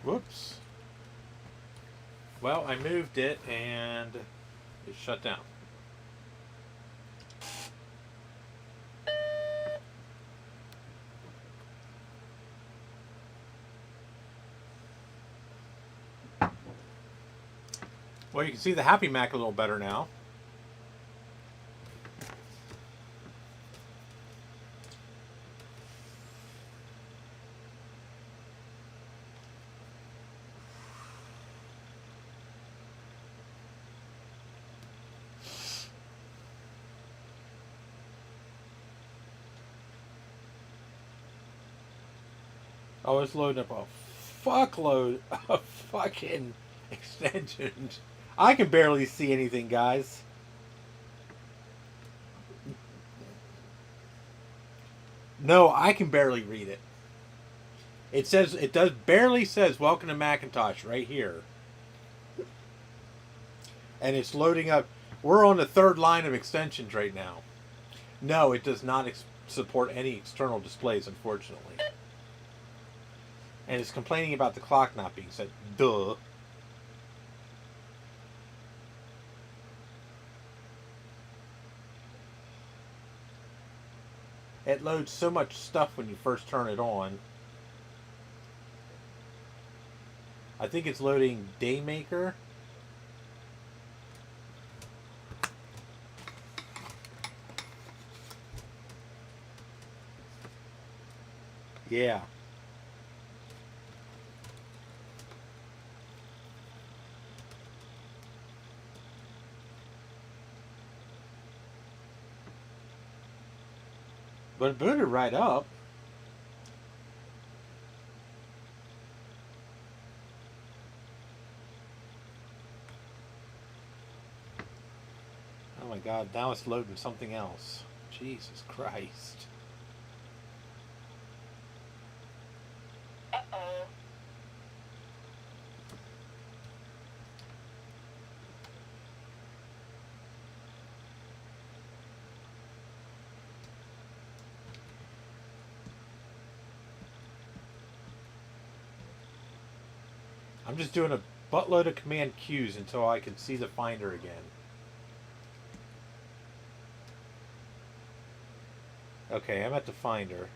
Whoops. Well, I moved it and it shut down. Well, you can see the Happy Mac a little better now. Oh, it's loading up a fuckload of fucking extensions. I can barely see anything, guys. No, I can barely read it. It says, it does barely says welcome to Macintosh right here. And it's loading up. We're on the third line of extensions right now. No, it does not support any external displays, unfortunately. And it's complaining about the clock not being set. Duh. It loads so much stuff when you first turn it on. I think it's loading Daymaker. Yeah. But it booted right up. Oh my god, now it's loading something else. Jesus Christ. Uh-oh. I'm just doing a buttload of command Qs until I can see the Finder again. Okay, I'm at the Finder.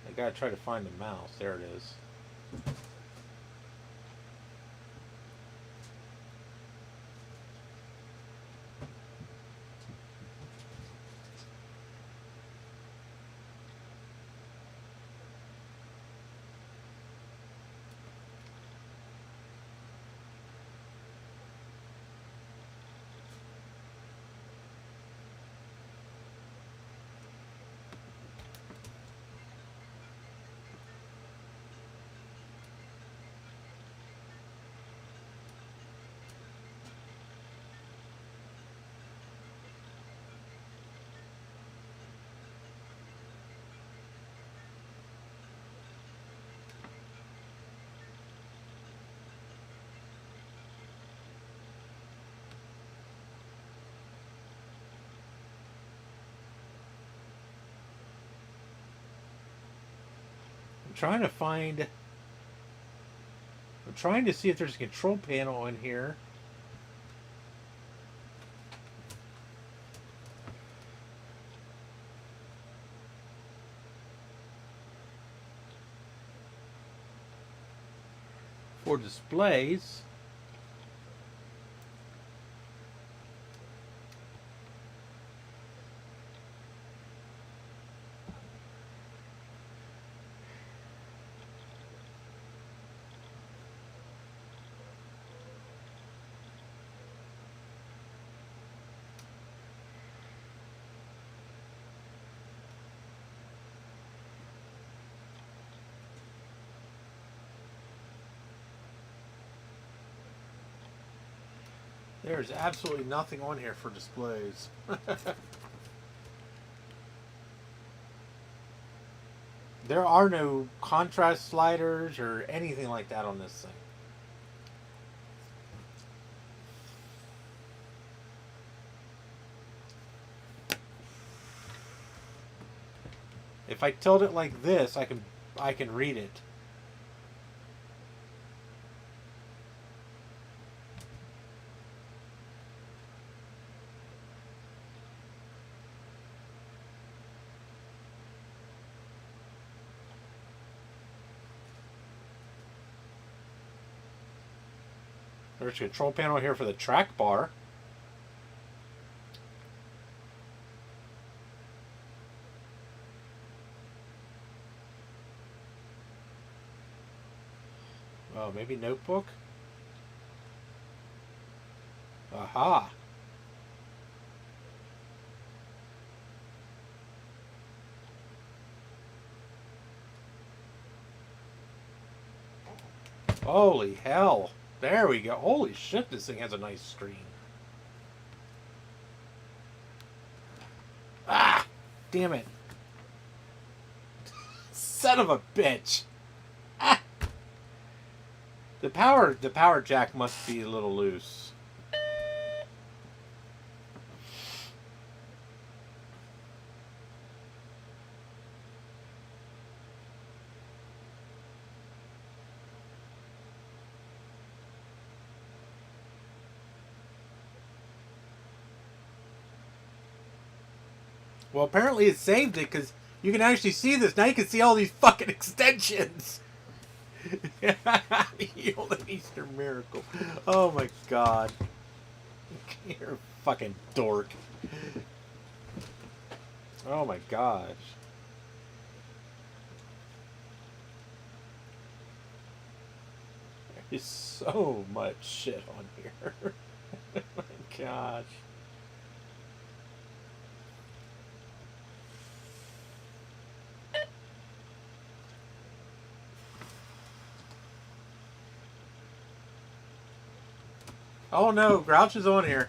I gotta try to find the mouse. There it is. I'm trying to see if there's a control panel in here. For displays. There's absolutely nothing on here for displays. There are no contrast sliders or anything like that on this thing. If I tilt it like this, I can read it. There's a control panel here for the track bar. Oh, maybe notebook? Aha! Holy hell! There we go. Holy shit, this thing has a nice screen. Ah! Damn it. Son of a bitch! Ah! The power jack must be a little loose. Well, apparently it saved it because you can actually see this. Now you can see all these fucking extensions. Heal the Easter miracle. Oh my god. You're a fucking dork. Oh my gosh. There's so much shit on here. Oh my gosh. Oh no, Grouch is on here.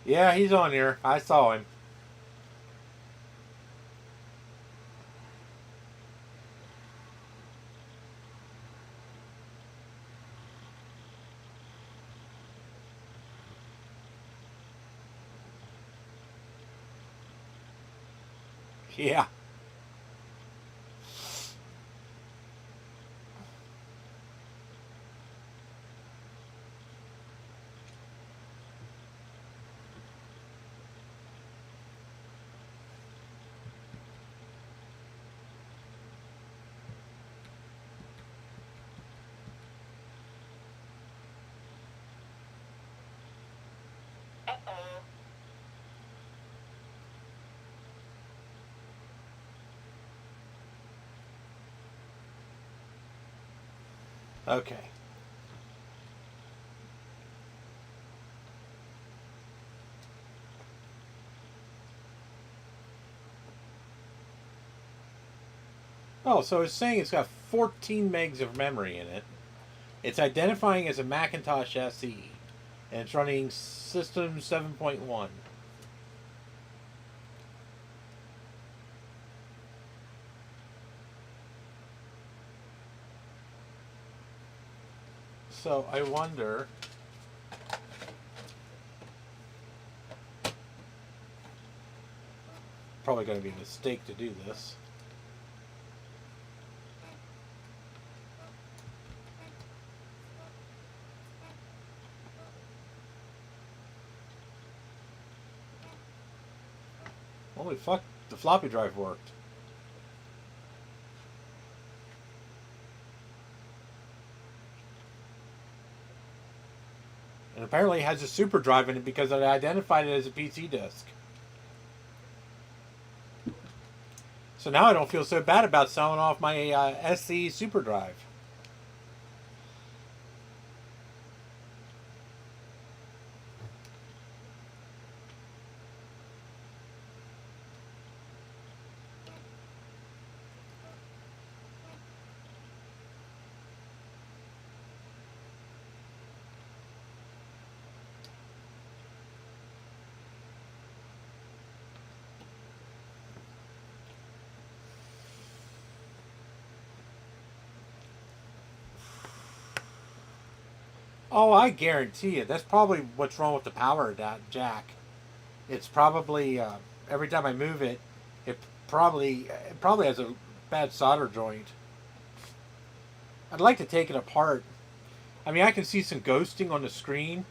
Yeah, he's on here. I saw him. Yeah. Okay. Oh, so it's saying it's got 14 megs of memory in it. It's identifying as a Macintosh SE. And it's running System 7.1. So I wonder. Probably going to be a mistake to do this. Holy fuck, the floppy drive worked. And apparently it has a super drive in it because it identified it as a PC disk. So now I don't feel so bad about selling off my SC super drive. Oh, I guarantee it. That's probably what's wrong with the power jack. It's probably every time I move it, it probably has a bad solder joint. I'd like to take it apart. I mean, I can see some ghosting on the screen.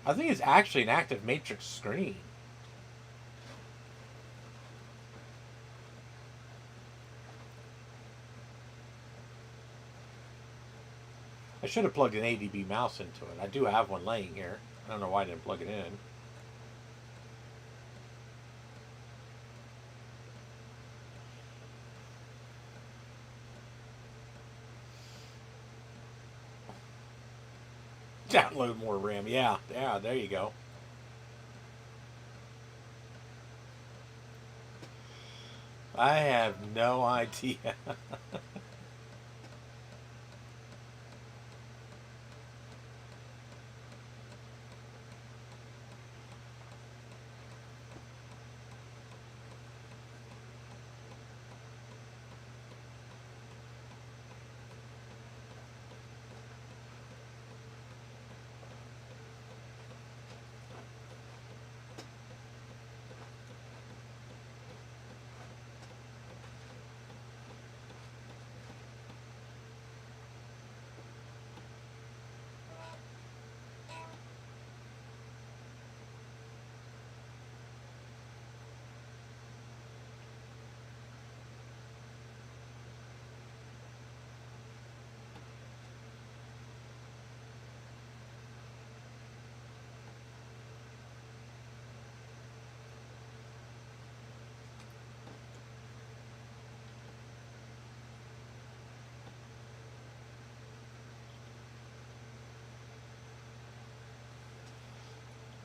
I think it's actually an active matrix screen. I should have plugged an ADB mouse into it. I do have one laying here. I don't know why I didn't plug it in. Download more RAM. Yeah, there you go. I have no idea.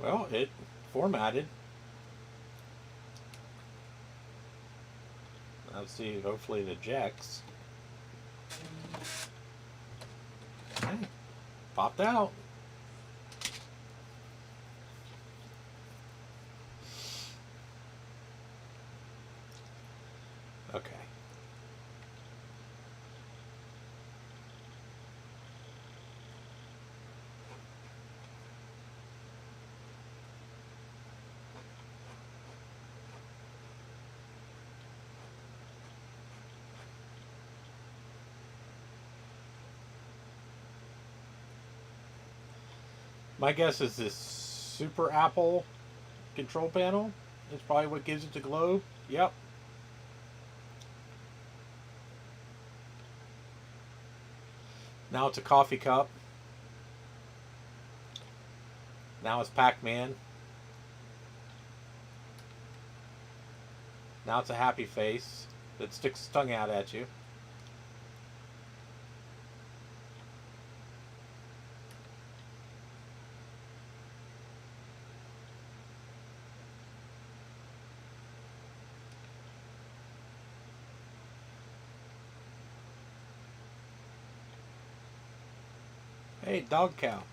Well, it formatted. Let's see, hopefully it ejects. Okay. Popped out. Okay. My guess is this Super Apple control panel is probably what gives it the glow. Yep. Now it's a coffee cup. Now it's Pac-Man. Now it's a happy face that sticks its tongue out at you. Hey, dog cow.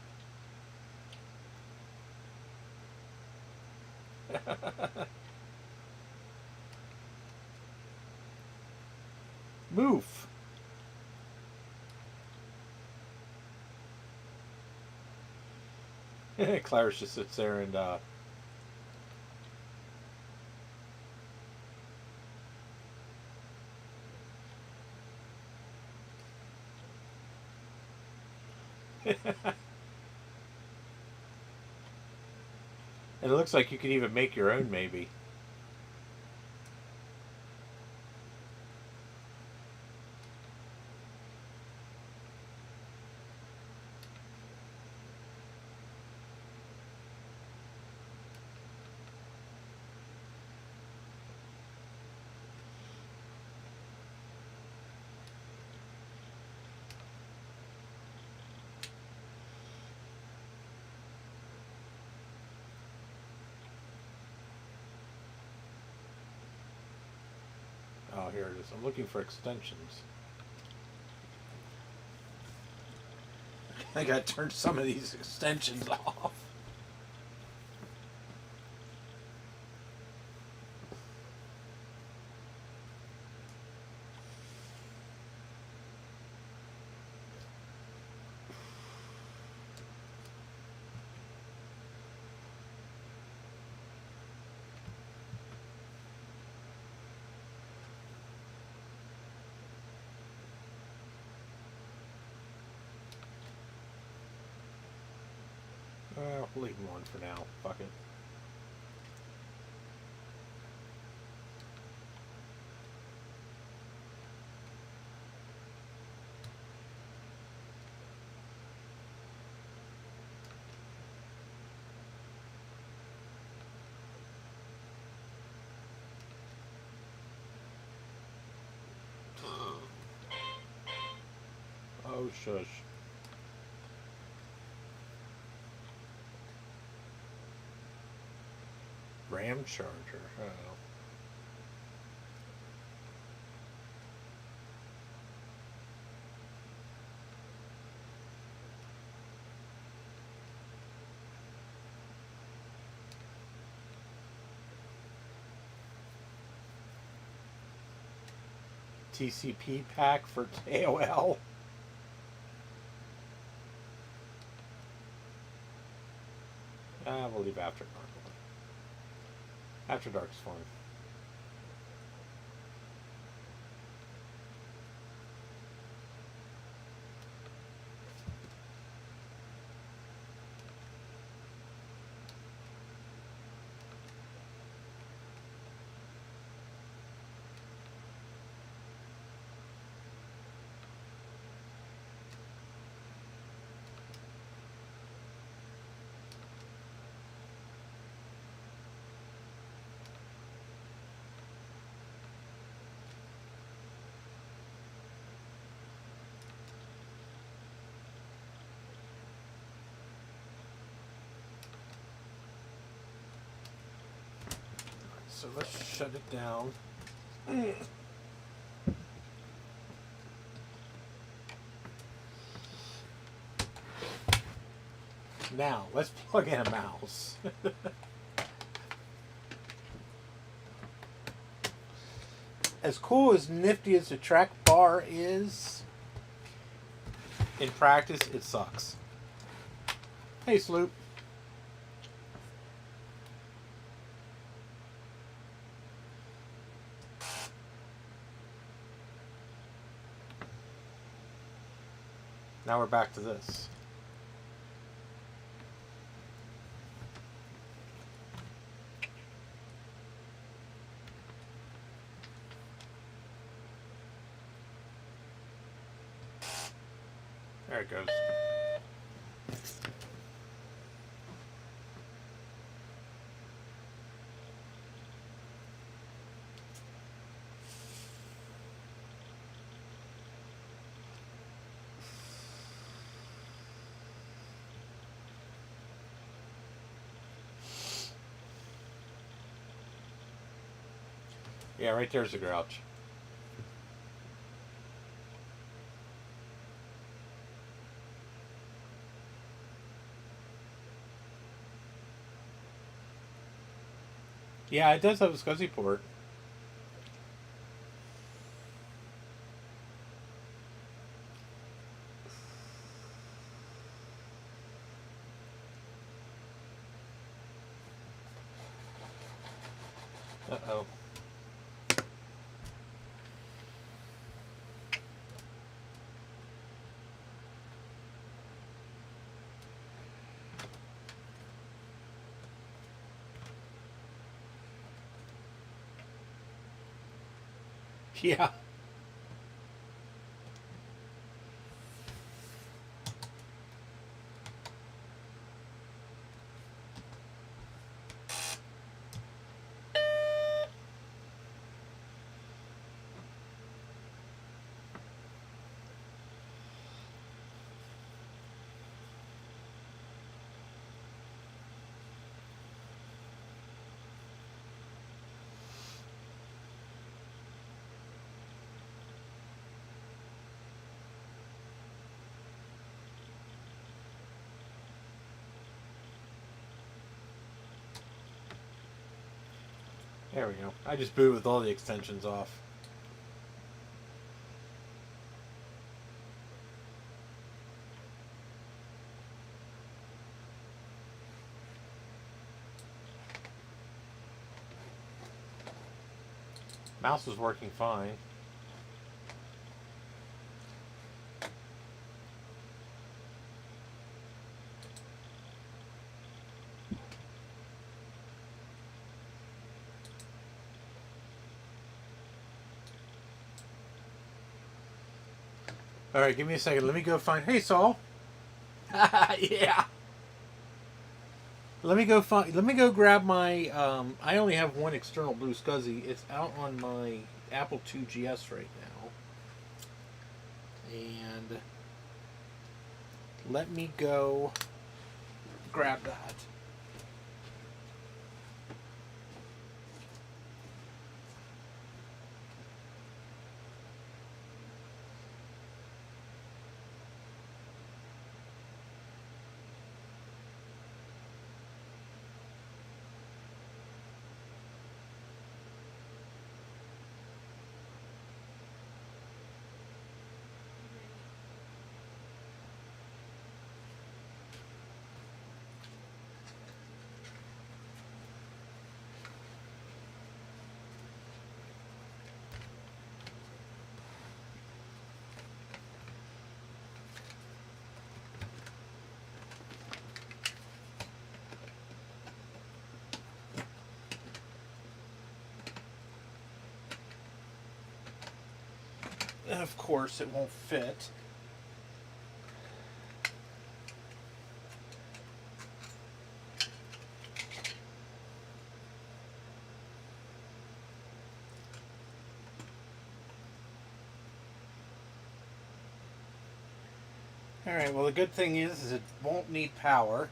Move. Clarice just sits there and and it looks like you could even make your own, maybe. Oh, here it is. I'm looking for extensions. I gotta turn some of these extensions off. We'll leave them on for now. Fuck it. Oh, shush. RAM charger. Oh. TCP pack for AOL. We'll leave After Dark. After Dark's fine. so let's shut it down. Now, let's plug in a mouse. As cool as nifty as the track bar is, in practice, it sucks. Hey, Sloop. Now we're back to this. There it goes. Yeah, right there's the grouch. Yeah, it does have a SCSI port. Uh-oh. Yeah. There we go. I just booted with all the extensions off. Mouse is working fine. All right, give me a second. Let me go find. Hey, Saul. Yeah. Let me go find. Let me go grab my. I only have one external blue SCSI. It's out on my Apple II GS right now. And let me go grab that. And of course, it won't fit. All right, well, the good thing is it won't need power.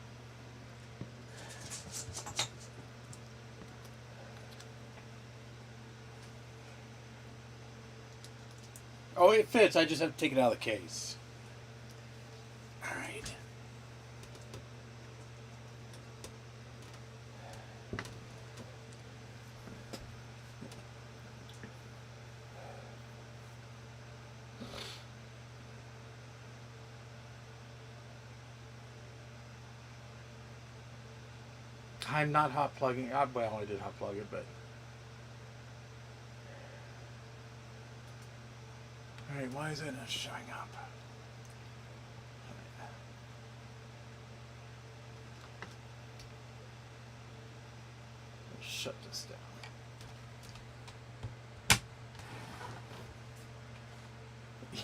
Oh, it fits. I just have to take it out of the case. All right. I'm not hot plugging. Well, I did hot plug it, but. Alright, why is it not showing up? Let's shut this down.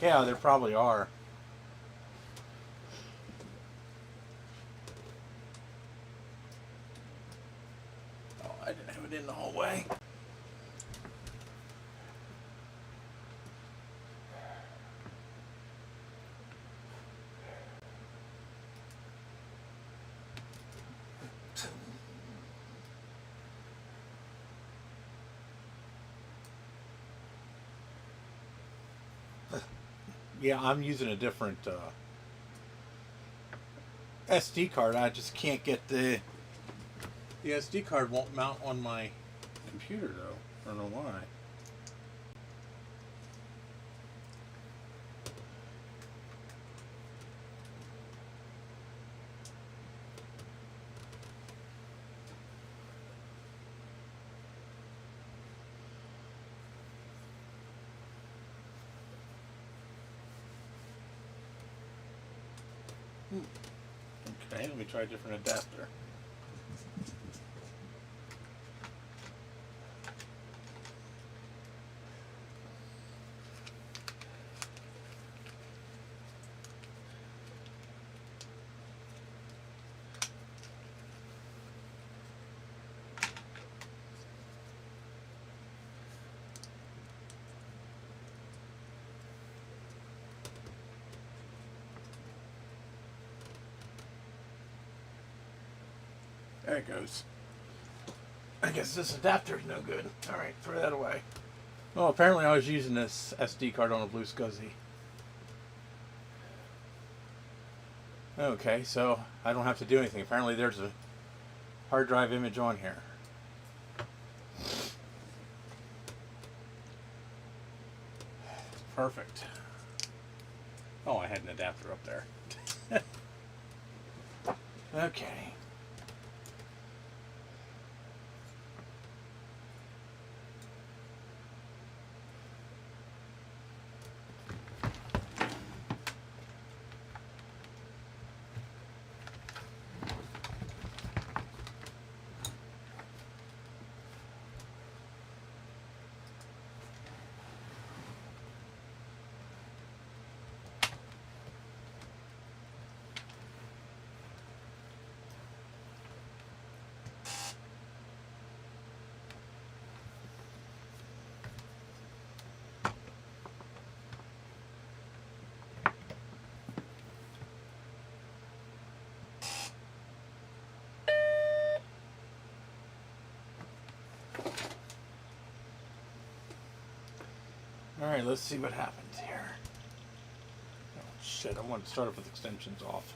Yeah, there probably are. Oh, I didn't have it in the hallway. Yeah, I'm using a different SD card. I just can't get the SD card won't mount on my computer though. I don't know why. Okay, let me try a different adapter. There it goes. I guess this adapter is no good. Alright, throw that away. Well, apparently I was using this SD card on a Blue SCSI. Okay, so I don't have to do anything. Apparently there's a hard drive image on here. Perfect. Oh, I had an adapter up there. Okay. Alright, let's see what happens here. Oh shit, I want to start off with extensions off.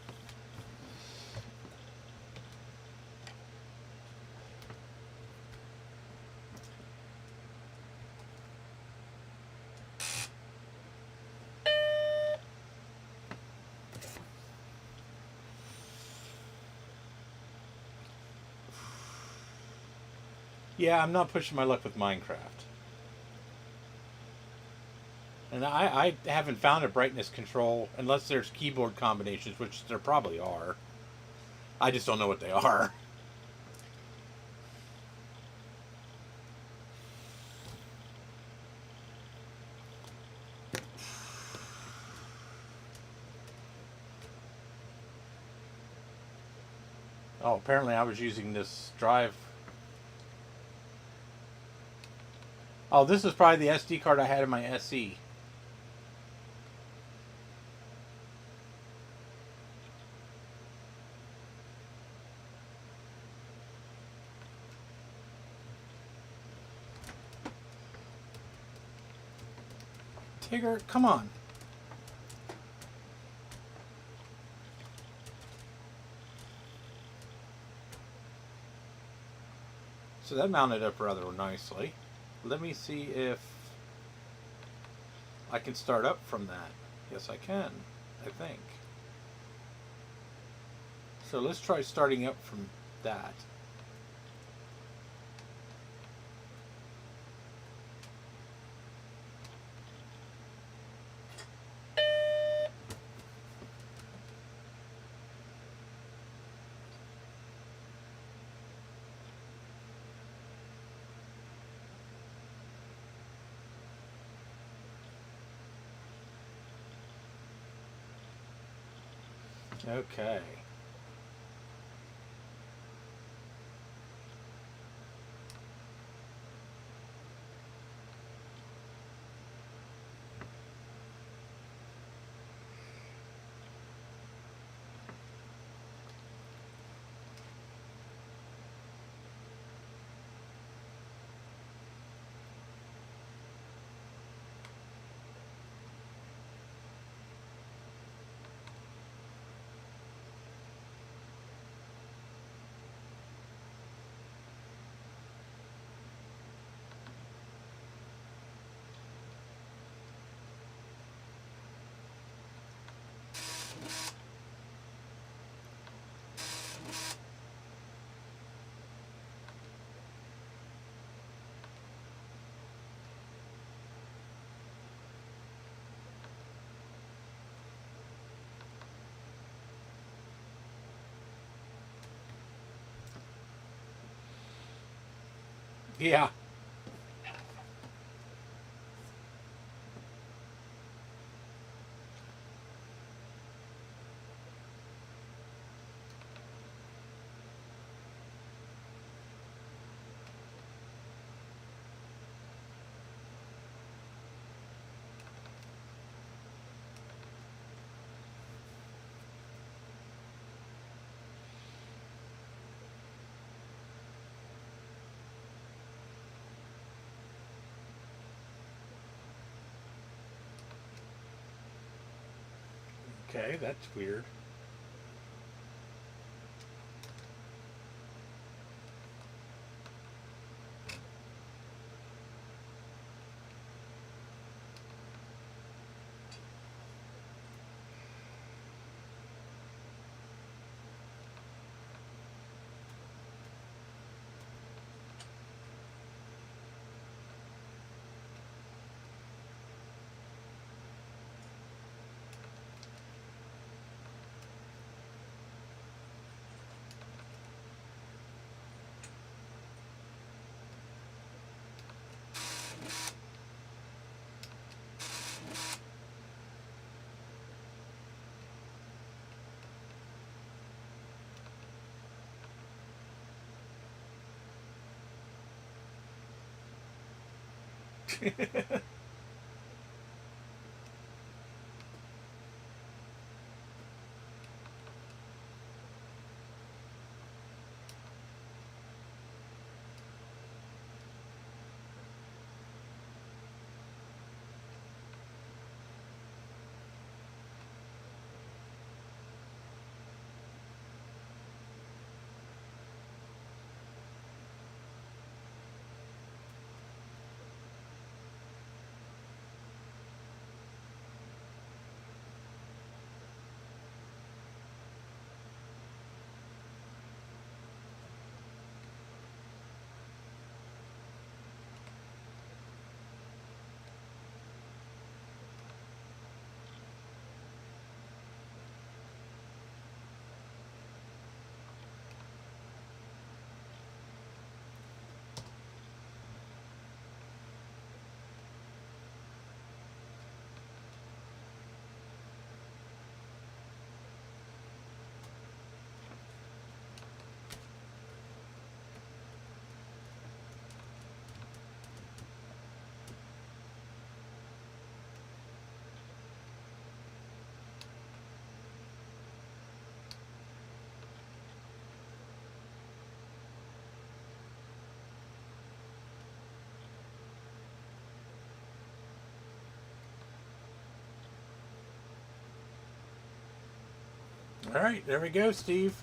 Yeah, I'm not pushing my luck with Minecraft. And I haven't found a brightness control, unless there's keyboard combinations, which there probably are. I just don't know what they are. Oh, apparently I was using this drive. Oh, this is probably the SD card I had in my SE. Tigger, come on. So that mounted up rather nicely. Let me see if I can start up from that. Yes, I can, I think. So let's try starting up from that. Okay. Yeah. Okay, that's weird. All right, there we go, Steve.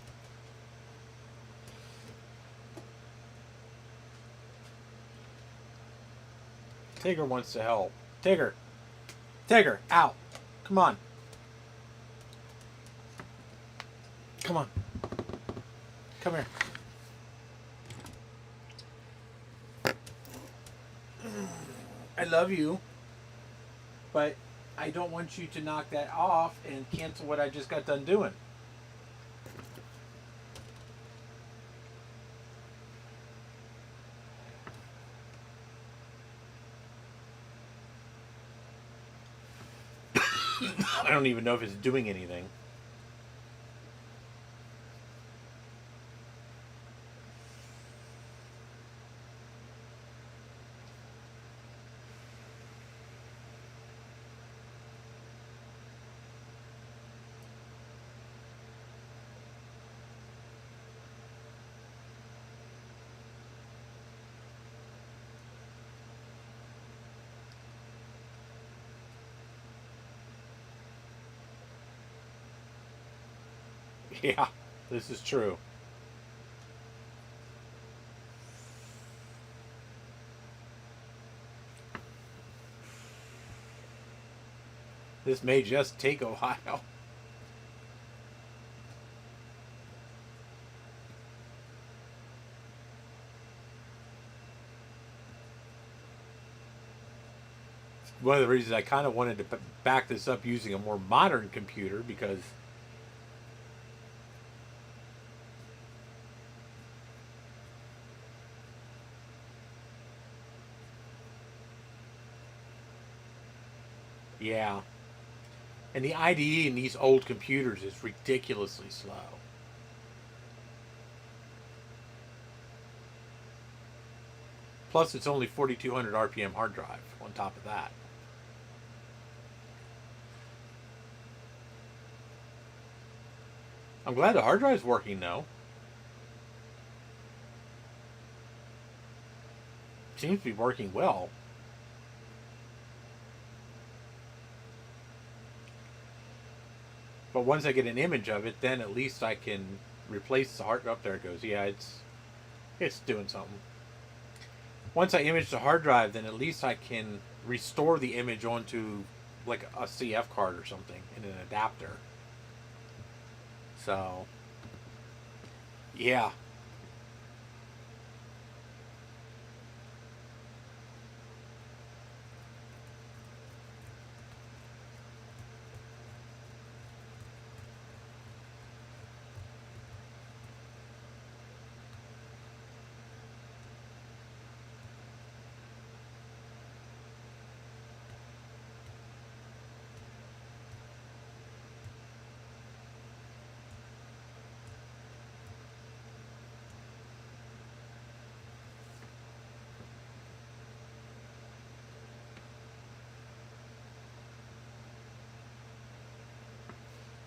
Tigger wants to help. Tigger. Tigger, out. Come on. Come on. Come here. I love you, but I don't want you to knock that off and cancel what I just got done doing. I don't even know if it's doing anything. Yeah, this is true. This may just take a while. One of the reasons I kind of wanted to back this up using a more modern computer because yeah. And the IDE in these old computers is ridiculously slow. Plus, it's only 4,200 RPM hard drive on top of that. I'm glad the hard drive's working though. Seems to be working well. But once I get an image of it, then at least I can replace the hard drive. Oh, there it goes. Yeah, it's doing something. Once I image the hard drive, then at least I can restore the image onto like a CF card or something in an adapter. So, yeah.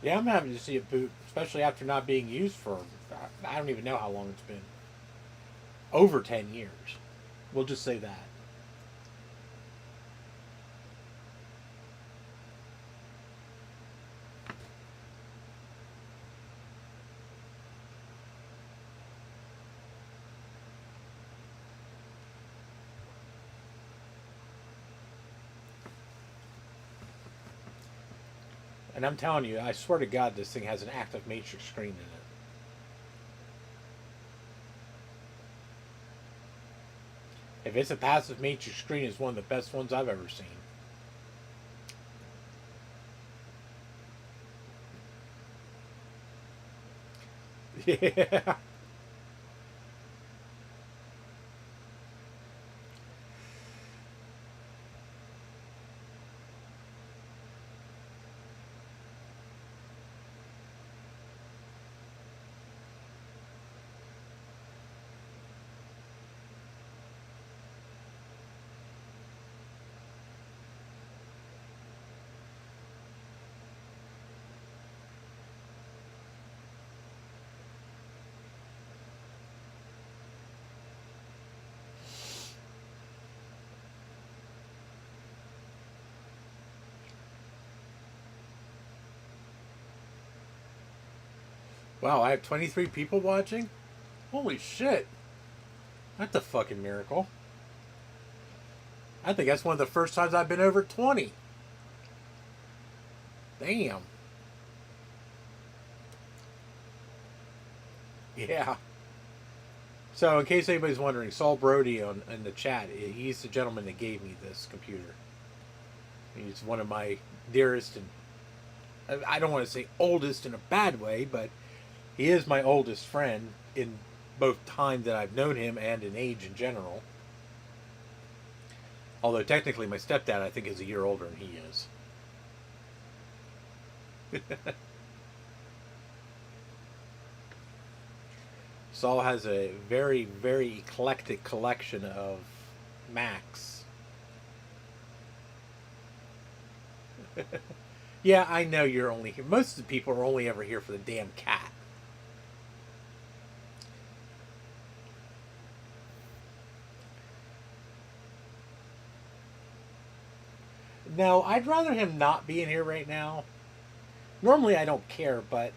Yeah, I'm happy to see it boot, especially after not being used for, I don't even know how long it's been. Over 10 years. We'll just say that. And I'm telling you, I swear to God, this thing has an active matrix screen in it. If it's a passive matrix screen, it's one of the best ones I've ever seen. Yeah. Wow, I have 23 people watching? Holy shit. That's a fucking miracle. I think that's one of the first times I've been over 20. Damn. Yeah. So, in case anybody's wondering, Saul Brody in the chat, he's the gentleman that gave me this computer. He's one of my dearest and I don't want to say oldest in a bad way, but he is my oldest friend in both time that I've known him and in age in general. Although technically my stepdad I think is a year older than he is. Saul has a very, very eclectic collection of Macs. Yeah, I know you're only here. Most of the people are only ever here for the damn cat. No, I'd rather him not be in here right now. Normally I don't care, but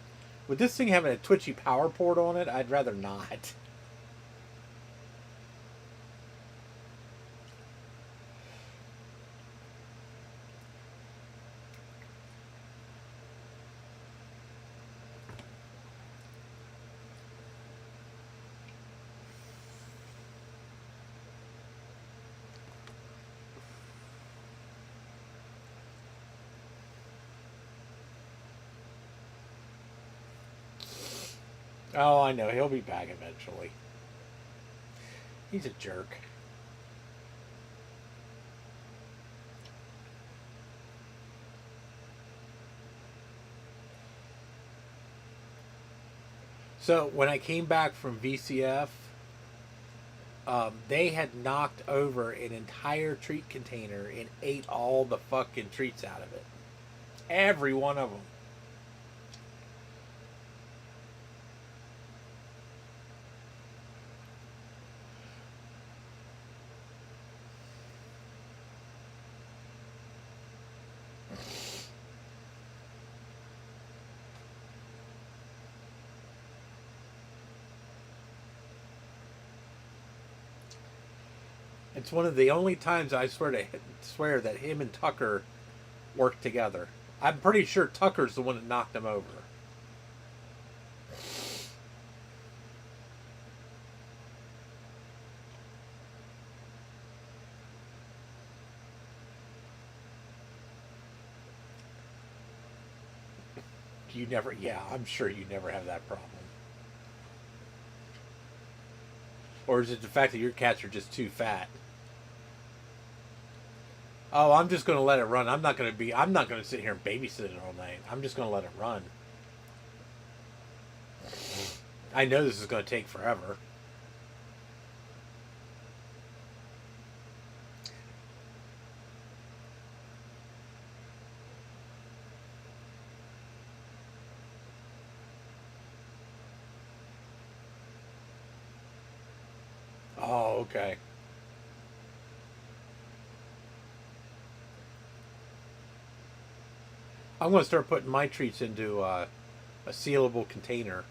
with this thing having a twitchy power port on it, I'd rather not. Oh, I know. He'll be back eventually. He's a jerk. So when I came back from VCF, they had knocked over an entire treat container and ate all the fucking treats out of it. Every one of them. It's one of the only times I swear that him and Tucker worked together. I'm pretty sure Tucker's the one that knocked him over. You never, yeah, I'm sure you never have that problem. Or is it the fact that your cats are just too fat? Oh, I'm just going to let it run. I'm not going to sit here and babysit it all night. I'm just going to let it run. I know this is going to take forever. Oh, okay. I'm going to start putting my treats into a sealable container.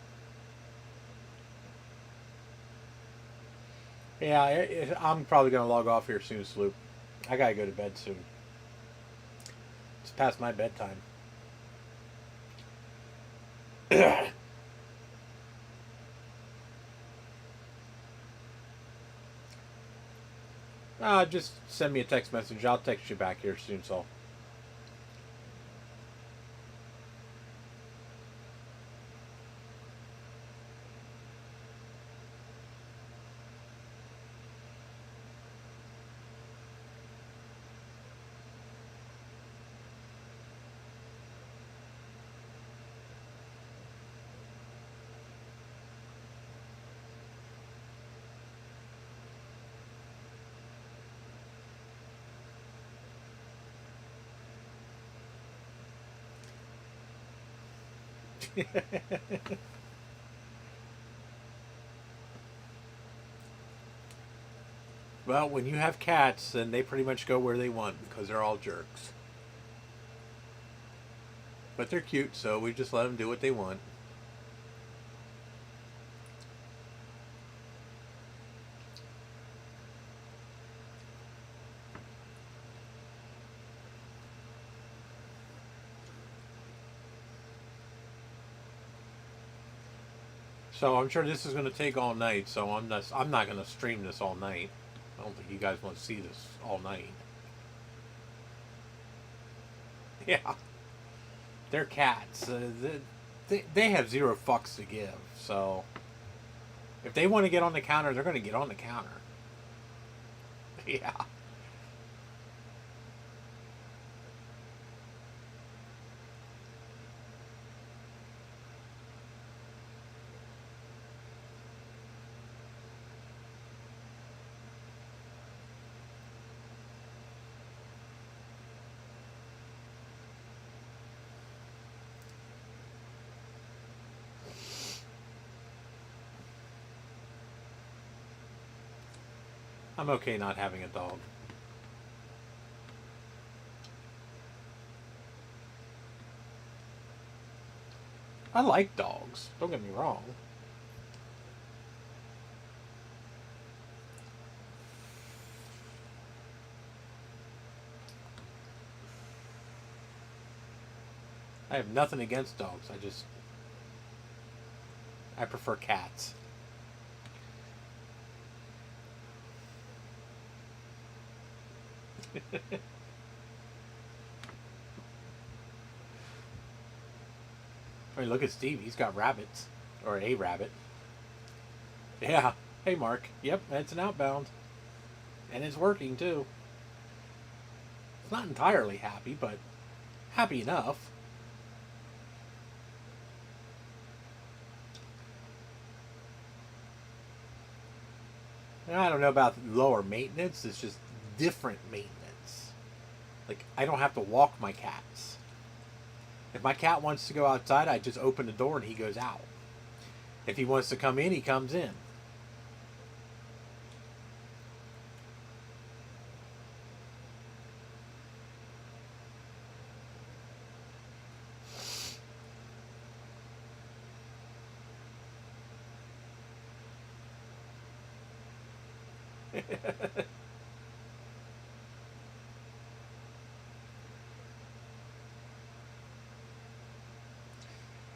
Yeah, I'm probably going to log off here soon, Sloop. I got to go to bed soon. It's past my bedtime. Just send me a text message. I'll text you back here soon, so. Well, when you have cats, then they pretty much go where they want because they're all jerks. But they're cute, so we just let them do what they want. So I'm sure this is going to take all night. So I'm not going to stream this all night. I don't think you guys want to see this all night. Yeah, they're cats. They have zero fucks to give. So if they want to get on the counter, they're going to get on the counter. Yeah. I'm okay not having a dog. I like dogs. Don't get me wrong. I have nothing against dogs. I prefer cats. I mean, look at Steve. He's got rabbits. Or a rabbit. Yeah. Hey, Mark. Yep, it's an Outbound. And it's working, too. It's not entirely happy, but happy enough. And I don't know about lower maintenance. It's just different maintenance. Like, I don't have to walk my cats. If my cat wants to go outside, I just open the door and he goes out. If he wants to come in, he comes in.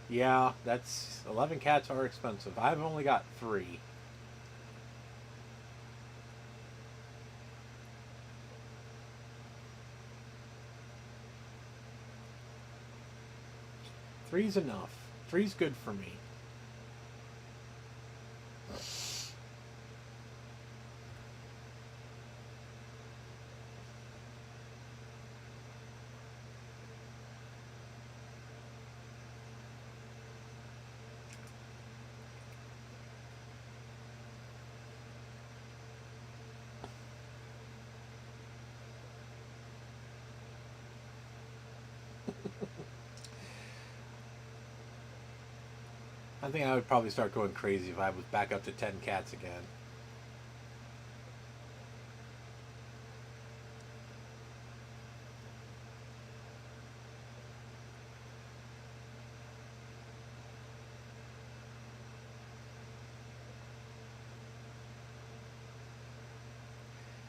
Yeah, that's 11 cats are expensive. I've only got 3. Three's enough. Three's good for me. I think I would probably start going crazy if I was back up to 10 cats again.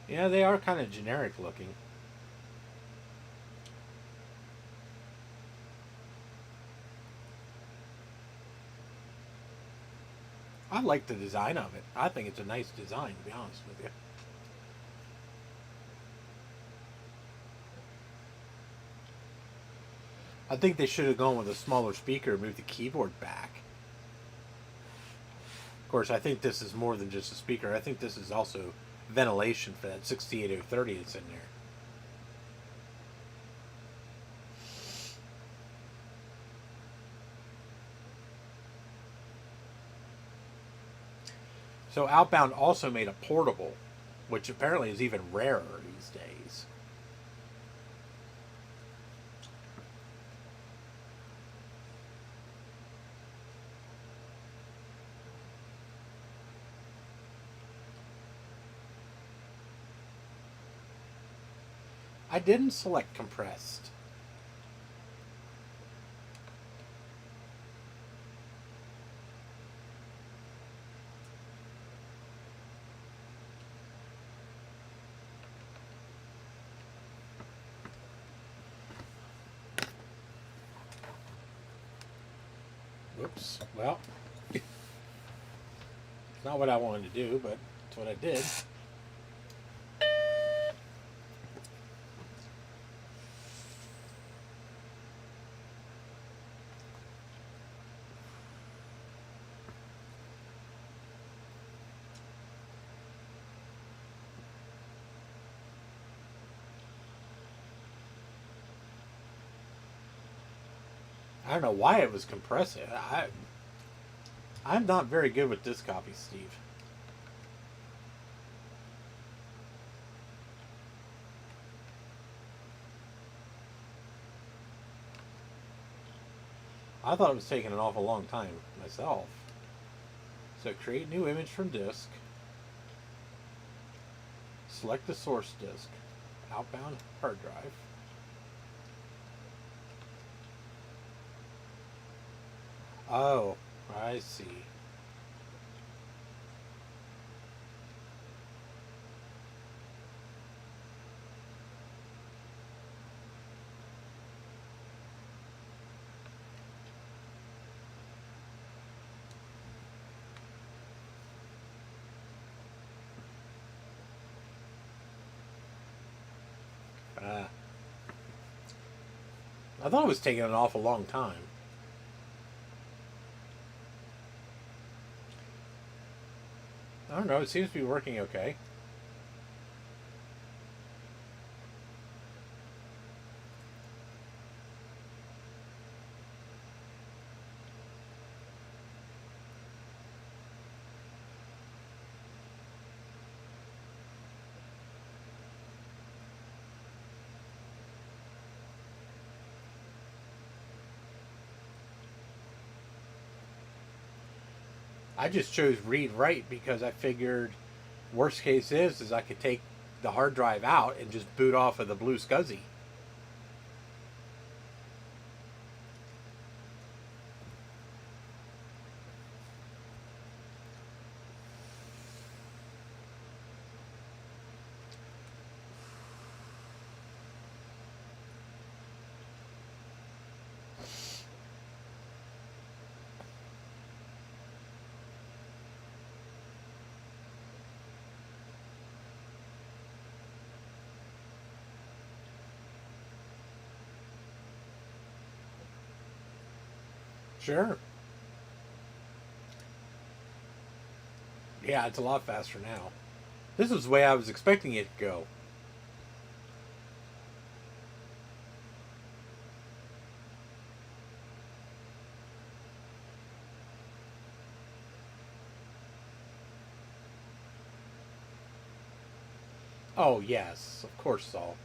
Yeah, they are kind of generic looking. I like the design of it. I think it's a nice design, to be honest with you. I think they should have gone with a smaller speaker and moved the keyboard back. Of course, I think this is more than just a speaker. I think this is also ventilation for that 68030 that's in there. So Outbound also made a portable, which apparently is even rarer these days. I didn't select compressed. Whoops. Well, It's not what I wanted to do, but it's what I did. I don't know why it was compressing. I'm not very good with this copy, Steve. I thought it was taking an awful long time myself. So create new image from disk. Select the source disk. Outbound hard drive. Oh, I see. I thought it was taking an awful long time. I don't know, it seems to be working okay. I just chose read write because I figured worst case is I could take the hard drive out and just boot off of the blue SCSI. Sure. Yeah, it's a lot faster now. This is the way I was expecting it to go. Oh, yes, of course, Saul.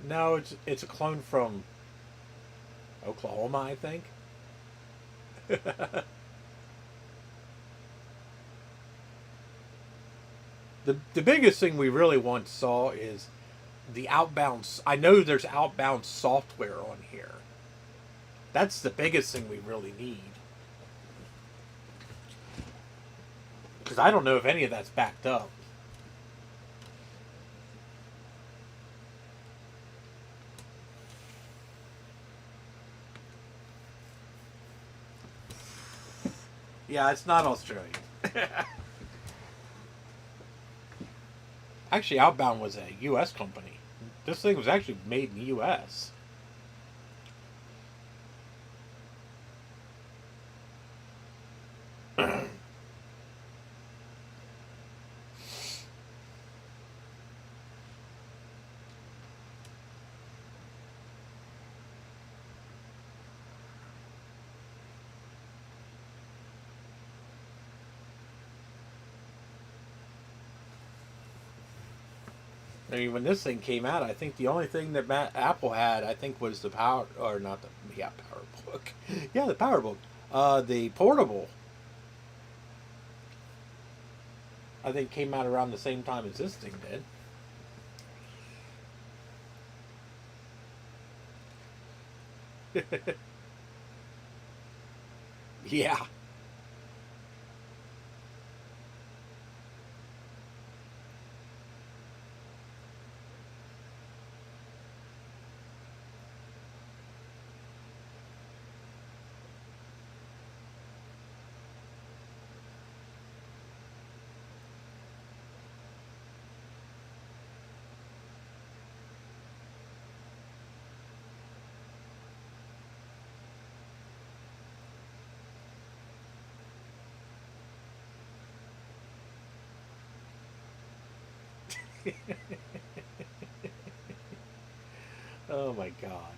No, it's a clone from Oklahoma, I think. The biggest thing we really want saw is the outbound. I know there's outbound software on here. That's the biggest thing we really need. Because I don't know if any of that's backed up. Yeah, it's not Australian. Actually, Outbound was a U.S. company. This thing was actually made in the U.S. I mean, when this thing came out, I think the only thing that Apple had, I think, was the power, or not the, yeah, PowerBook. Yeah, the PowerBook. The portable, I think, came out around the same time as this thing did. Yeah. Oh my god.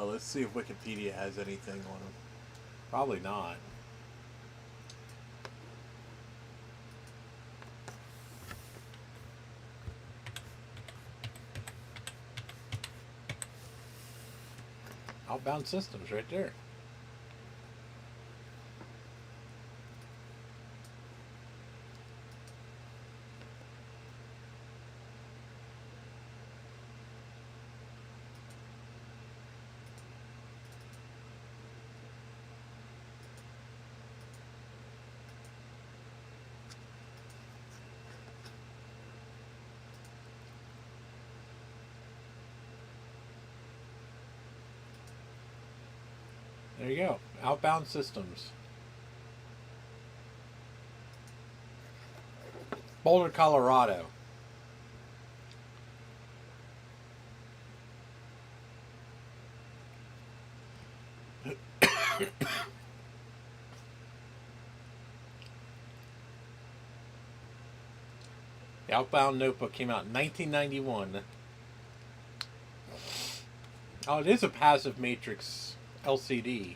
Let's see if Wikipedia has anything on them. Probably not. Outbound systems right there. There you go. Outbound systems. Boulder, Colorado. The Outbound notebook came out in 1991. Oh, it is a passive matrix LCD.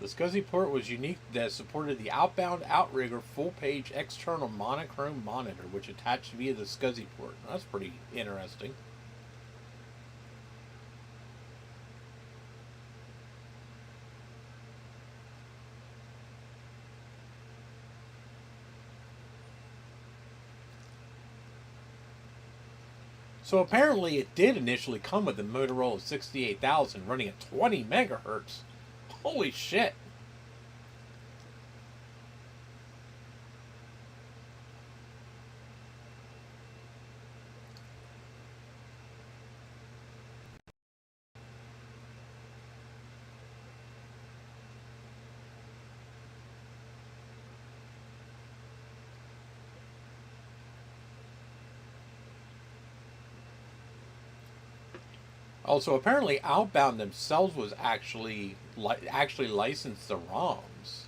The SCSI port was unique that supported the Outbound Outrigger full-page external monochrome monitor, which attached via the SCSI port. That's pretty interesting. So apparently it did initially come with the Motorola 68,000 running at 20 megahertz. Holy shit. Also, apparently Outbound themselves was actually licensed the ROMs.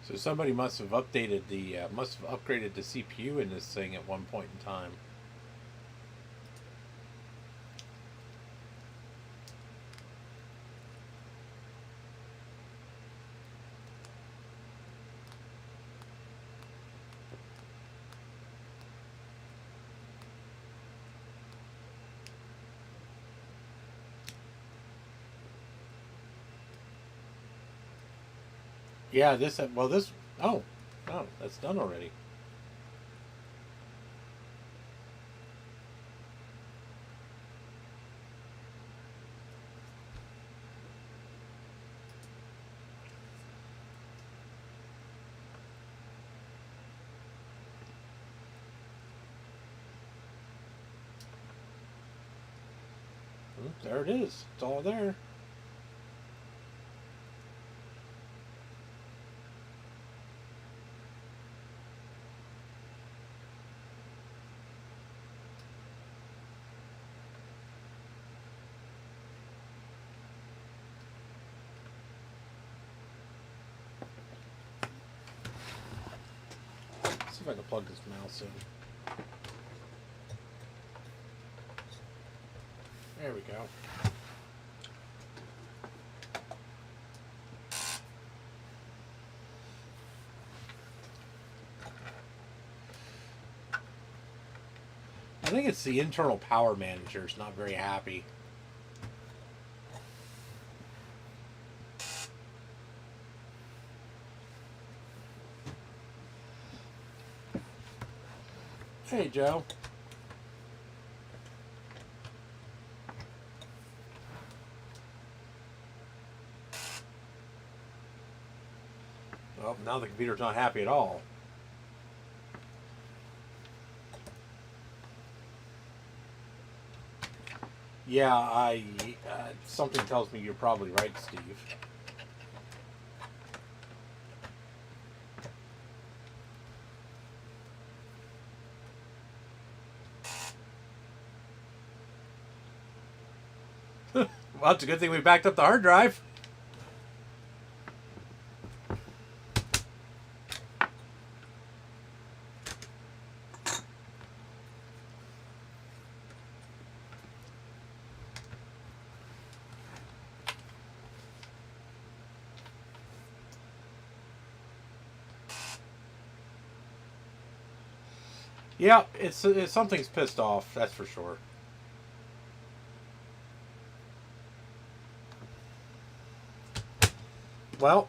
So somebody must have updated must have upgraded the CPU in this thing at one point in time. Yeah, oh, oh, that's done already. There it is. It's all there. See if I can plug this mouse in. There we go. I think it's the internal power manager is not very happy. Hey, Joe. Well, now the computer's not happy at all. Yeah, something tells me you're probably right, Steve. Well, it's a good thing we backed up the hard drive. Yeah, it's something's pissed off, that's for sure. Well,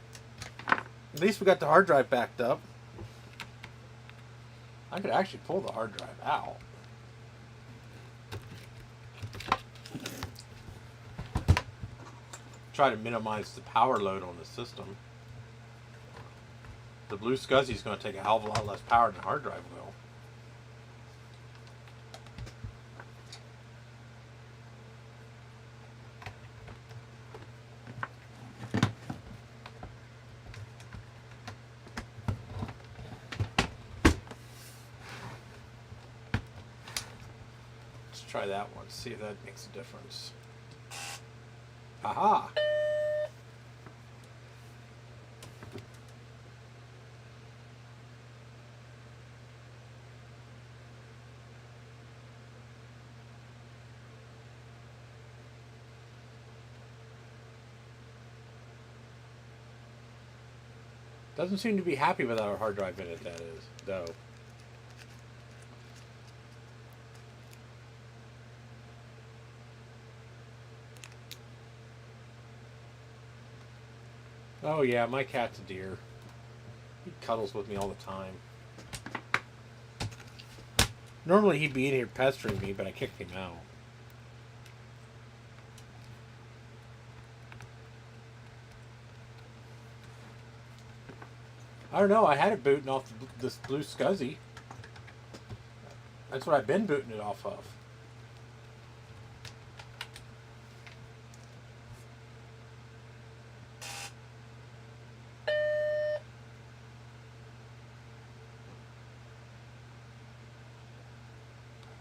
at least we got the hard drive backed up. I could actually pull the hard drive out. Try to minimize the power load on the system. The blue SCSI is going to take a hell of a lot less power than the hard drive will. Try that one, see if that makes a difference. Aha! Doesn't seem to be happy without our hard drive in it, that is, though. Oh yeah, my cat's a deer. He cuddles with me all the time. Normally he'd be in here pestering me, but I kicked him out. I don't know, I had it booting off this blue SCSI. That's what I've been booting it off of.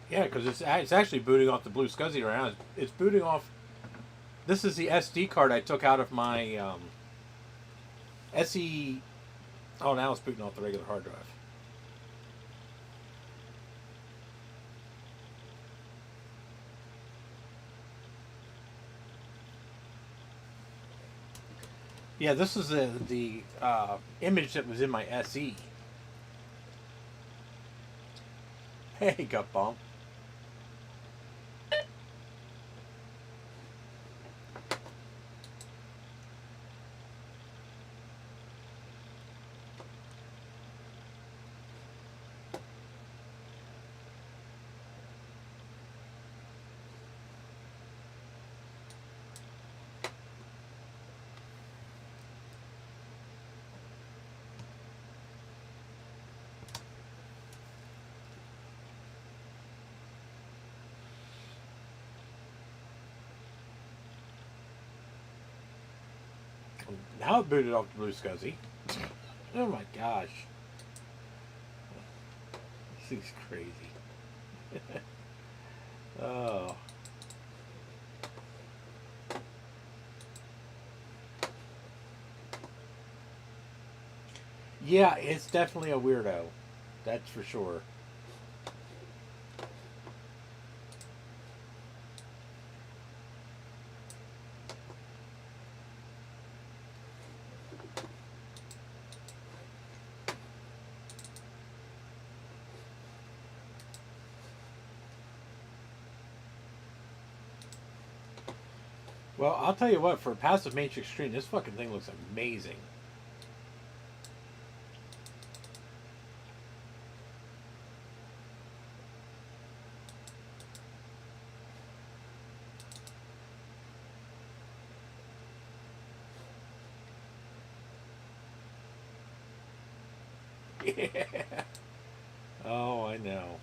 Yeah, because it's actually booting off the blue SCSI right now. It's booting off. This is the SD card I took out of my SE. Oh, now it's booting off the regular hard drive. Yeah, this is the image that was in my SE. Hey, gut bump. Now it booted off the Blue Scuzzy. Oh my gosh. This thing's crazy. Oh. Yeah, it's definitely a weirdo. That's for sure. Well, I'll tell you what, for a passive matrix screen, this fucking thing looks amazing. Yeah. Oh, I know.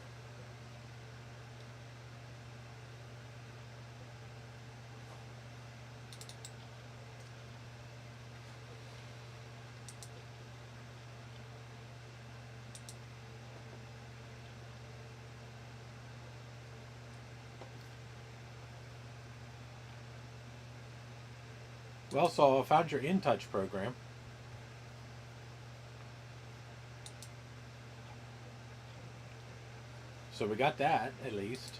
Well, so I found your InTouch program. So we got that, at least.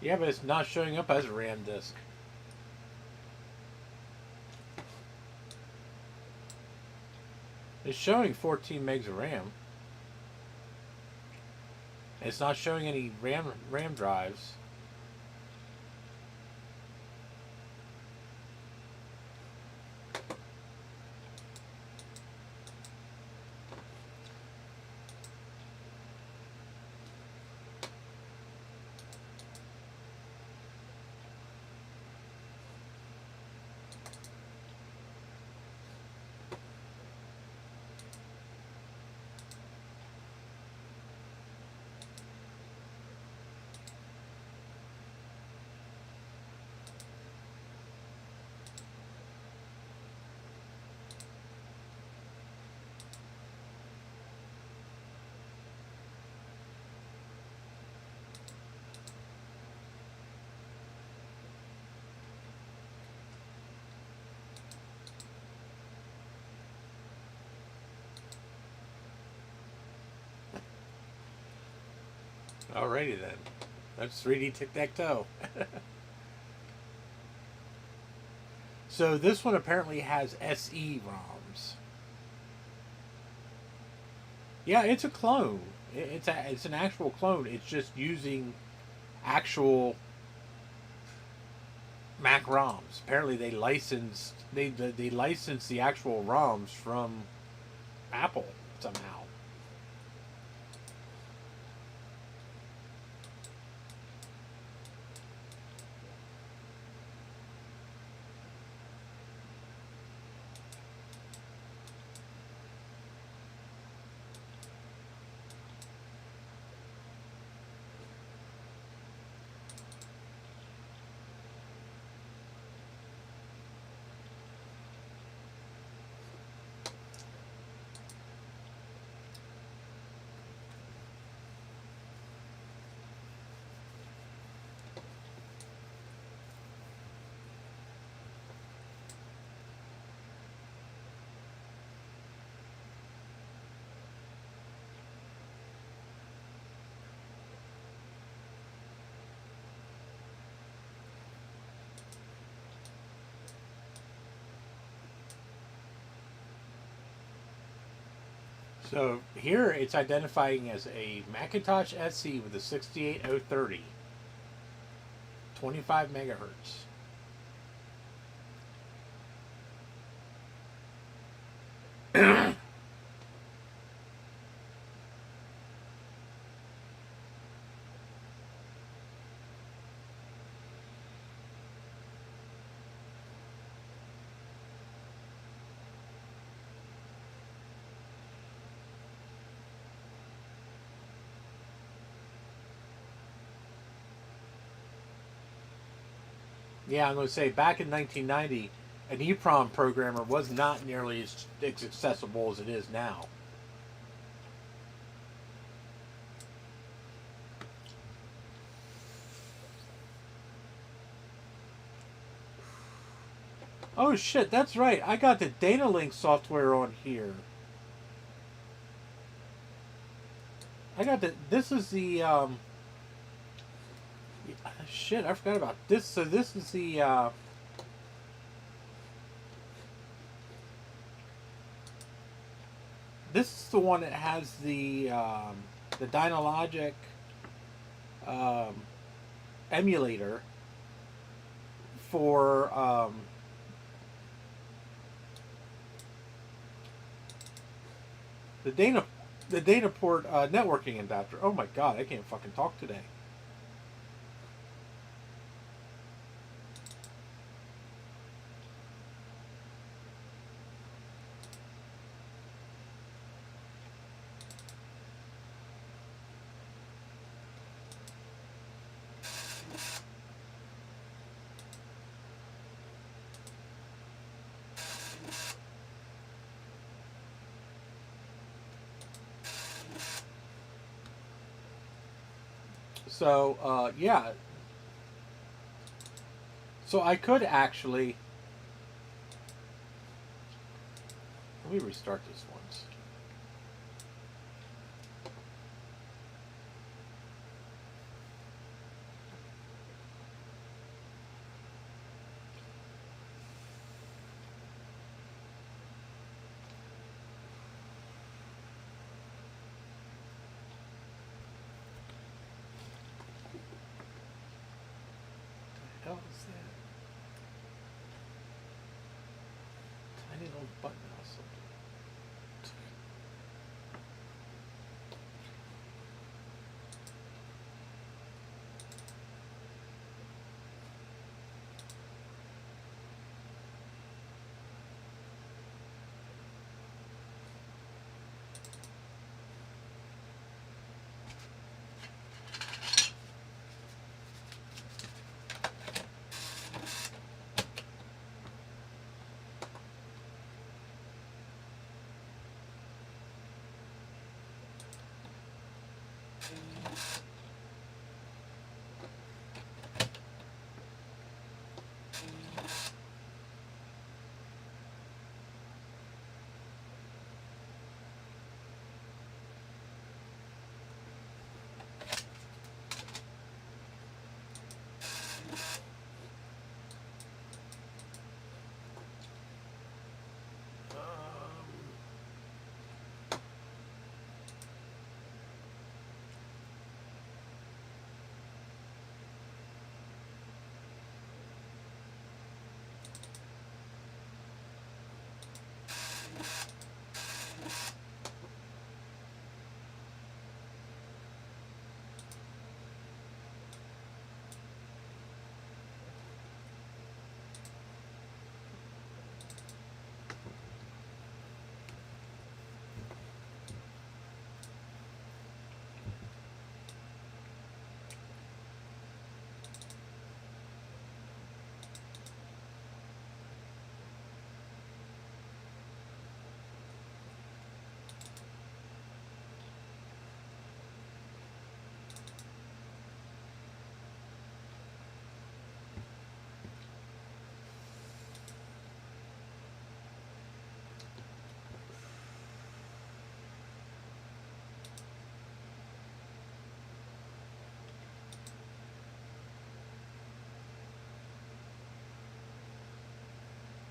Yeah, but it's not showing up as a RAM disk. It's showing 14 megs of RAM. It's not showing any RAM drives. Alrighty then. That's 3D tic-tac-toe. So this one apparently has SE ROMs. Yeah, it's a clone. It's an actual clone. It's just using actual Mac ROMs. Apparently they licensed the actual ROMs from Apple somehow. So here it's identifying as a Macintosh SE with a 68030, 25 megahertz. Yeah, I'm going to say back in 1990, an EEPROM programmer was not nearly as accessible as it is now. Oh shit, that's right. I got the data link software on here. I got the. This is the. Shit, I forgot about this. So this is the. This is the one that has the Dynalogic um, emulator for the data port networking adapter. Oh my god, I can't fucking talk today. So yeah, so I could actually. Let me restart this once. What the hell is that? Tiny little button or something.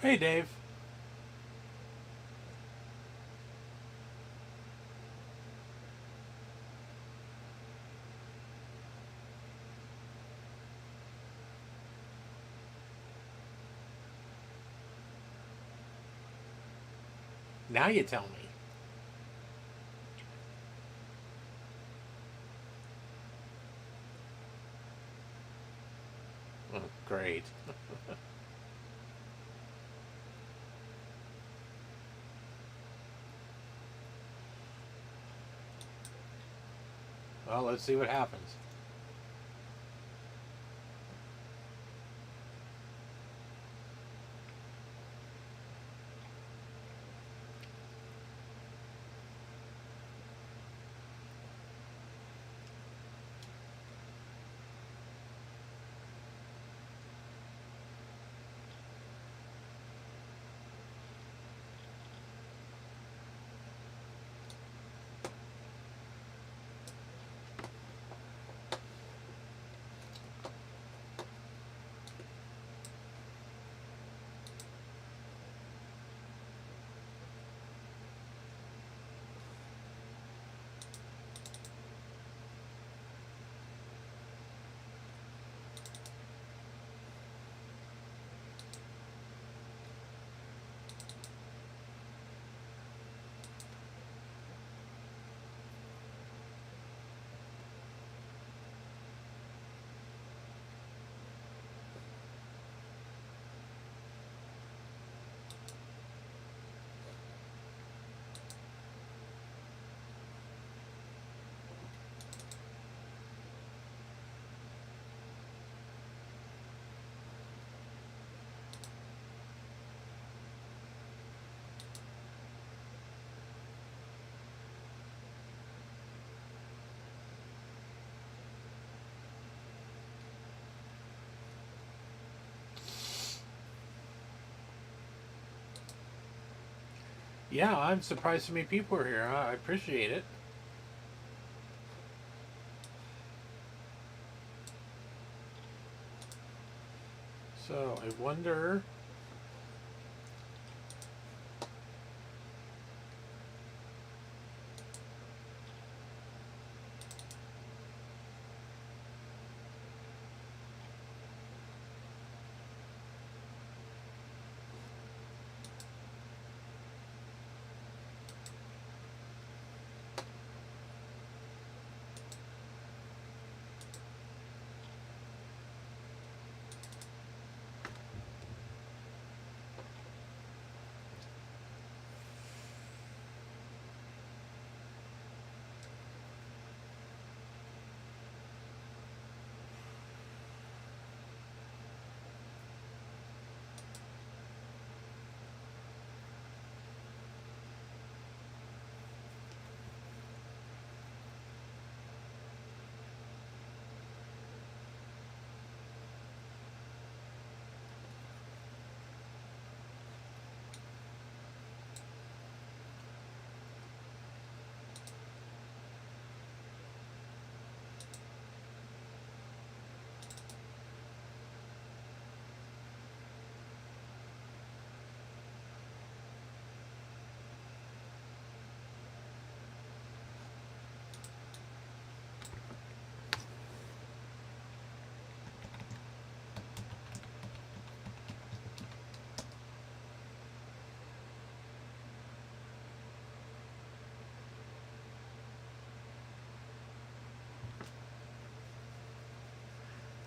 Hey, Dave. Now you tell me. Oh, great. Well, let's see what happens. Yeah, I'm surprised so many people are here. I appreciate it. So, I wonder...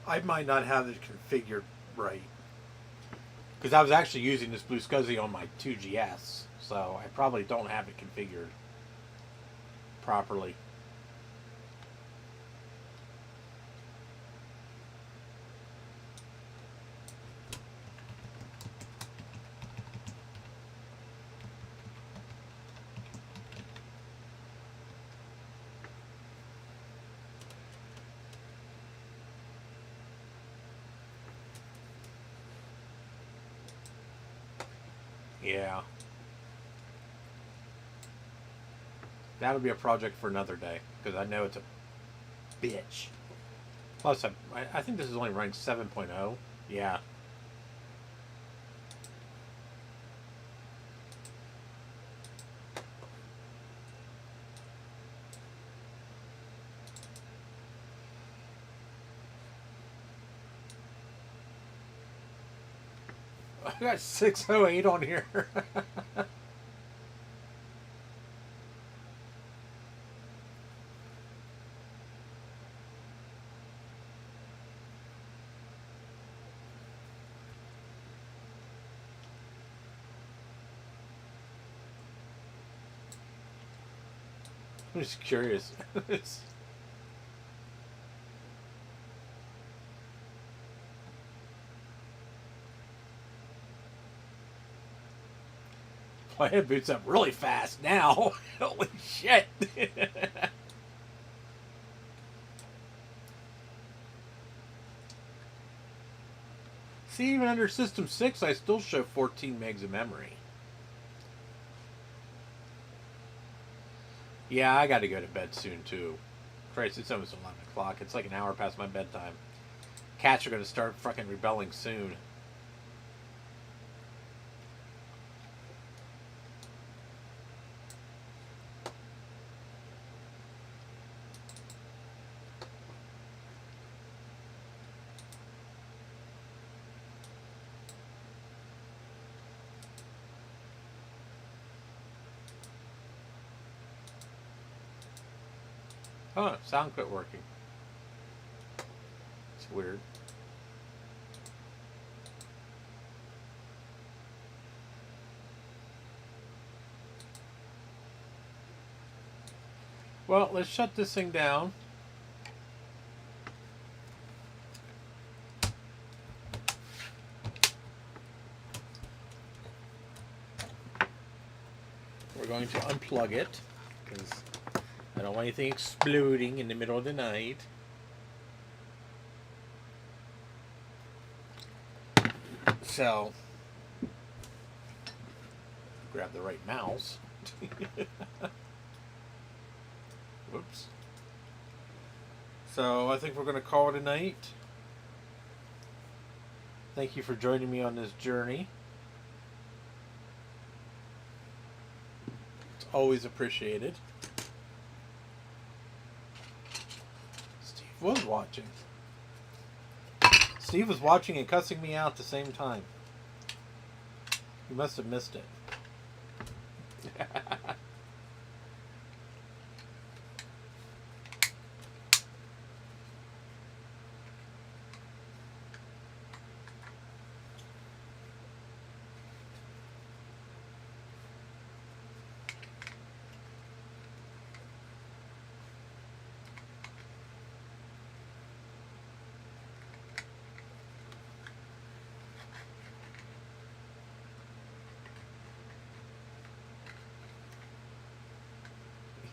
I might not have it configured right. Because I was actually using this Blue SCSI on my 2GS, so I probably don't have it configured properly. Yeah. That'll be a project for another day, because I know it's a bitch. Plus, I think this is only running 7.0. Yeah. I got 608 on here. I'm just curious. Playhead boots up really fast now. Holy shit. See, even under System 6, I still show 14 megs of memory. Yeah, I gotta go to bed soon, too. Christ, it's almost 11 o'clock. It's like an hour past my bedtime. Cats are gonna start fucking rebelling soon. Oh, sound quit working. It's weird. Well, let's shut this thing down. We're going to unplug it because I don't want anything exploding in the middle of the night. So, grab the right mouse. Whoops. So I think we're going to call it a night. Thank you for joining me on this journey. It's always appreciated. Steve was watching. Steve was watching and cussing me out at the same time. You must have missed it.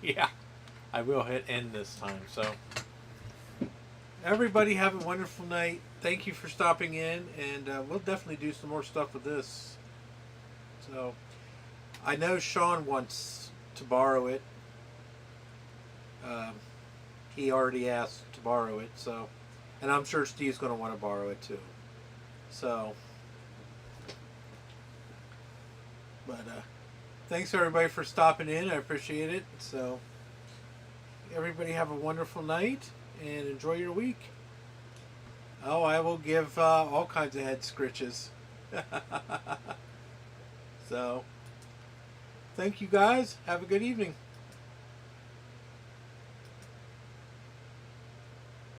Yeah, I will hit end this time. So, Everybody have a wonderful night. Thank you for stopping in, and we'll definitely do some more stuff with this. So, I know Sean wants to borrow it. He already asked to borrow it, so, and I'm sure Steve's going to want to borrow it too. So, but thanks everybody for stopping in. I appreciate it. So, everybody have a wonderful night and enjoy your week. Oh, I will give all kinds of head scritches. So, thank you guys. Have a good evening.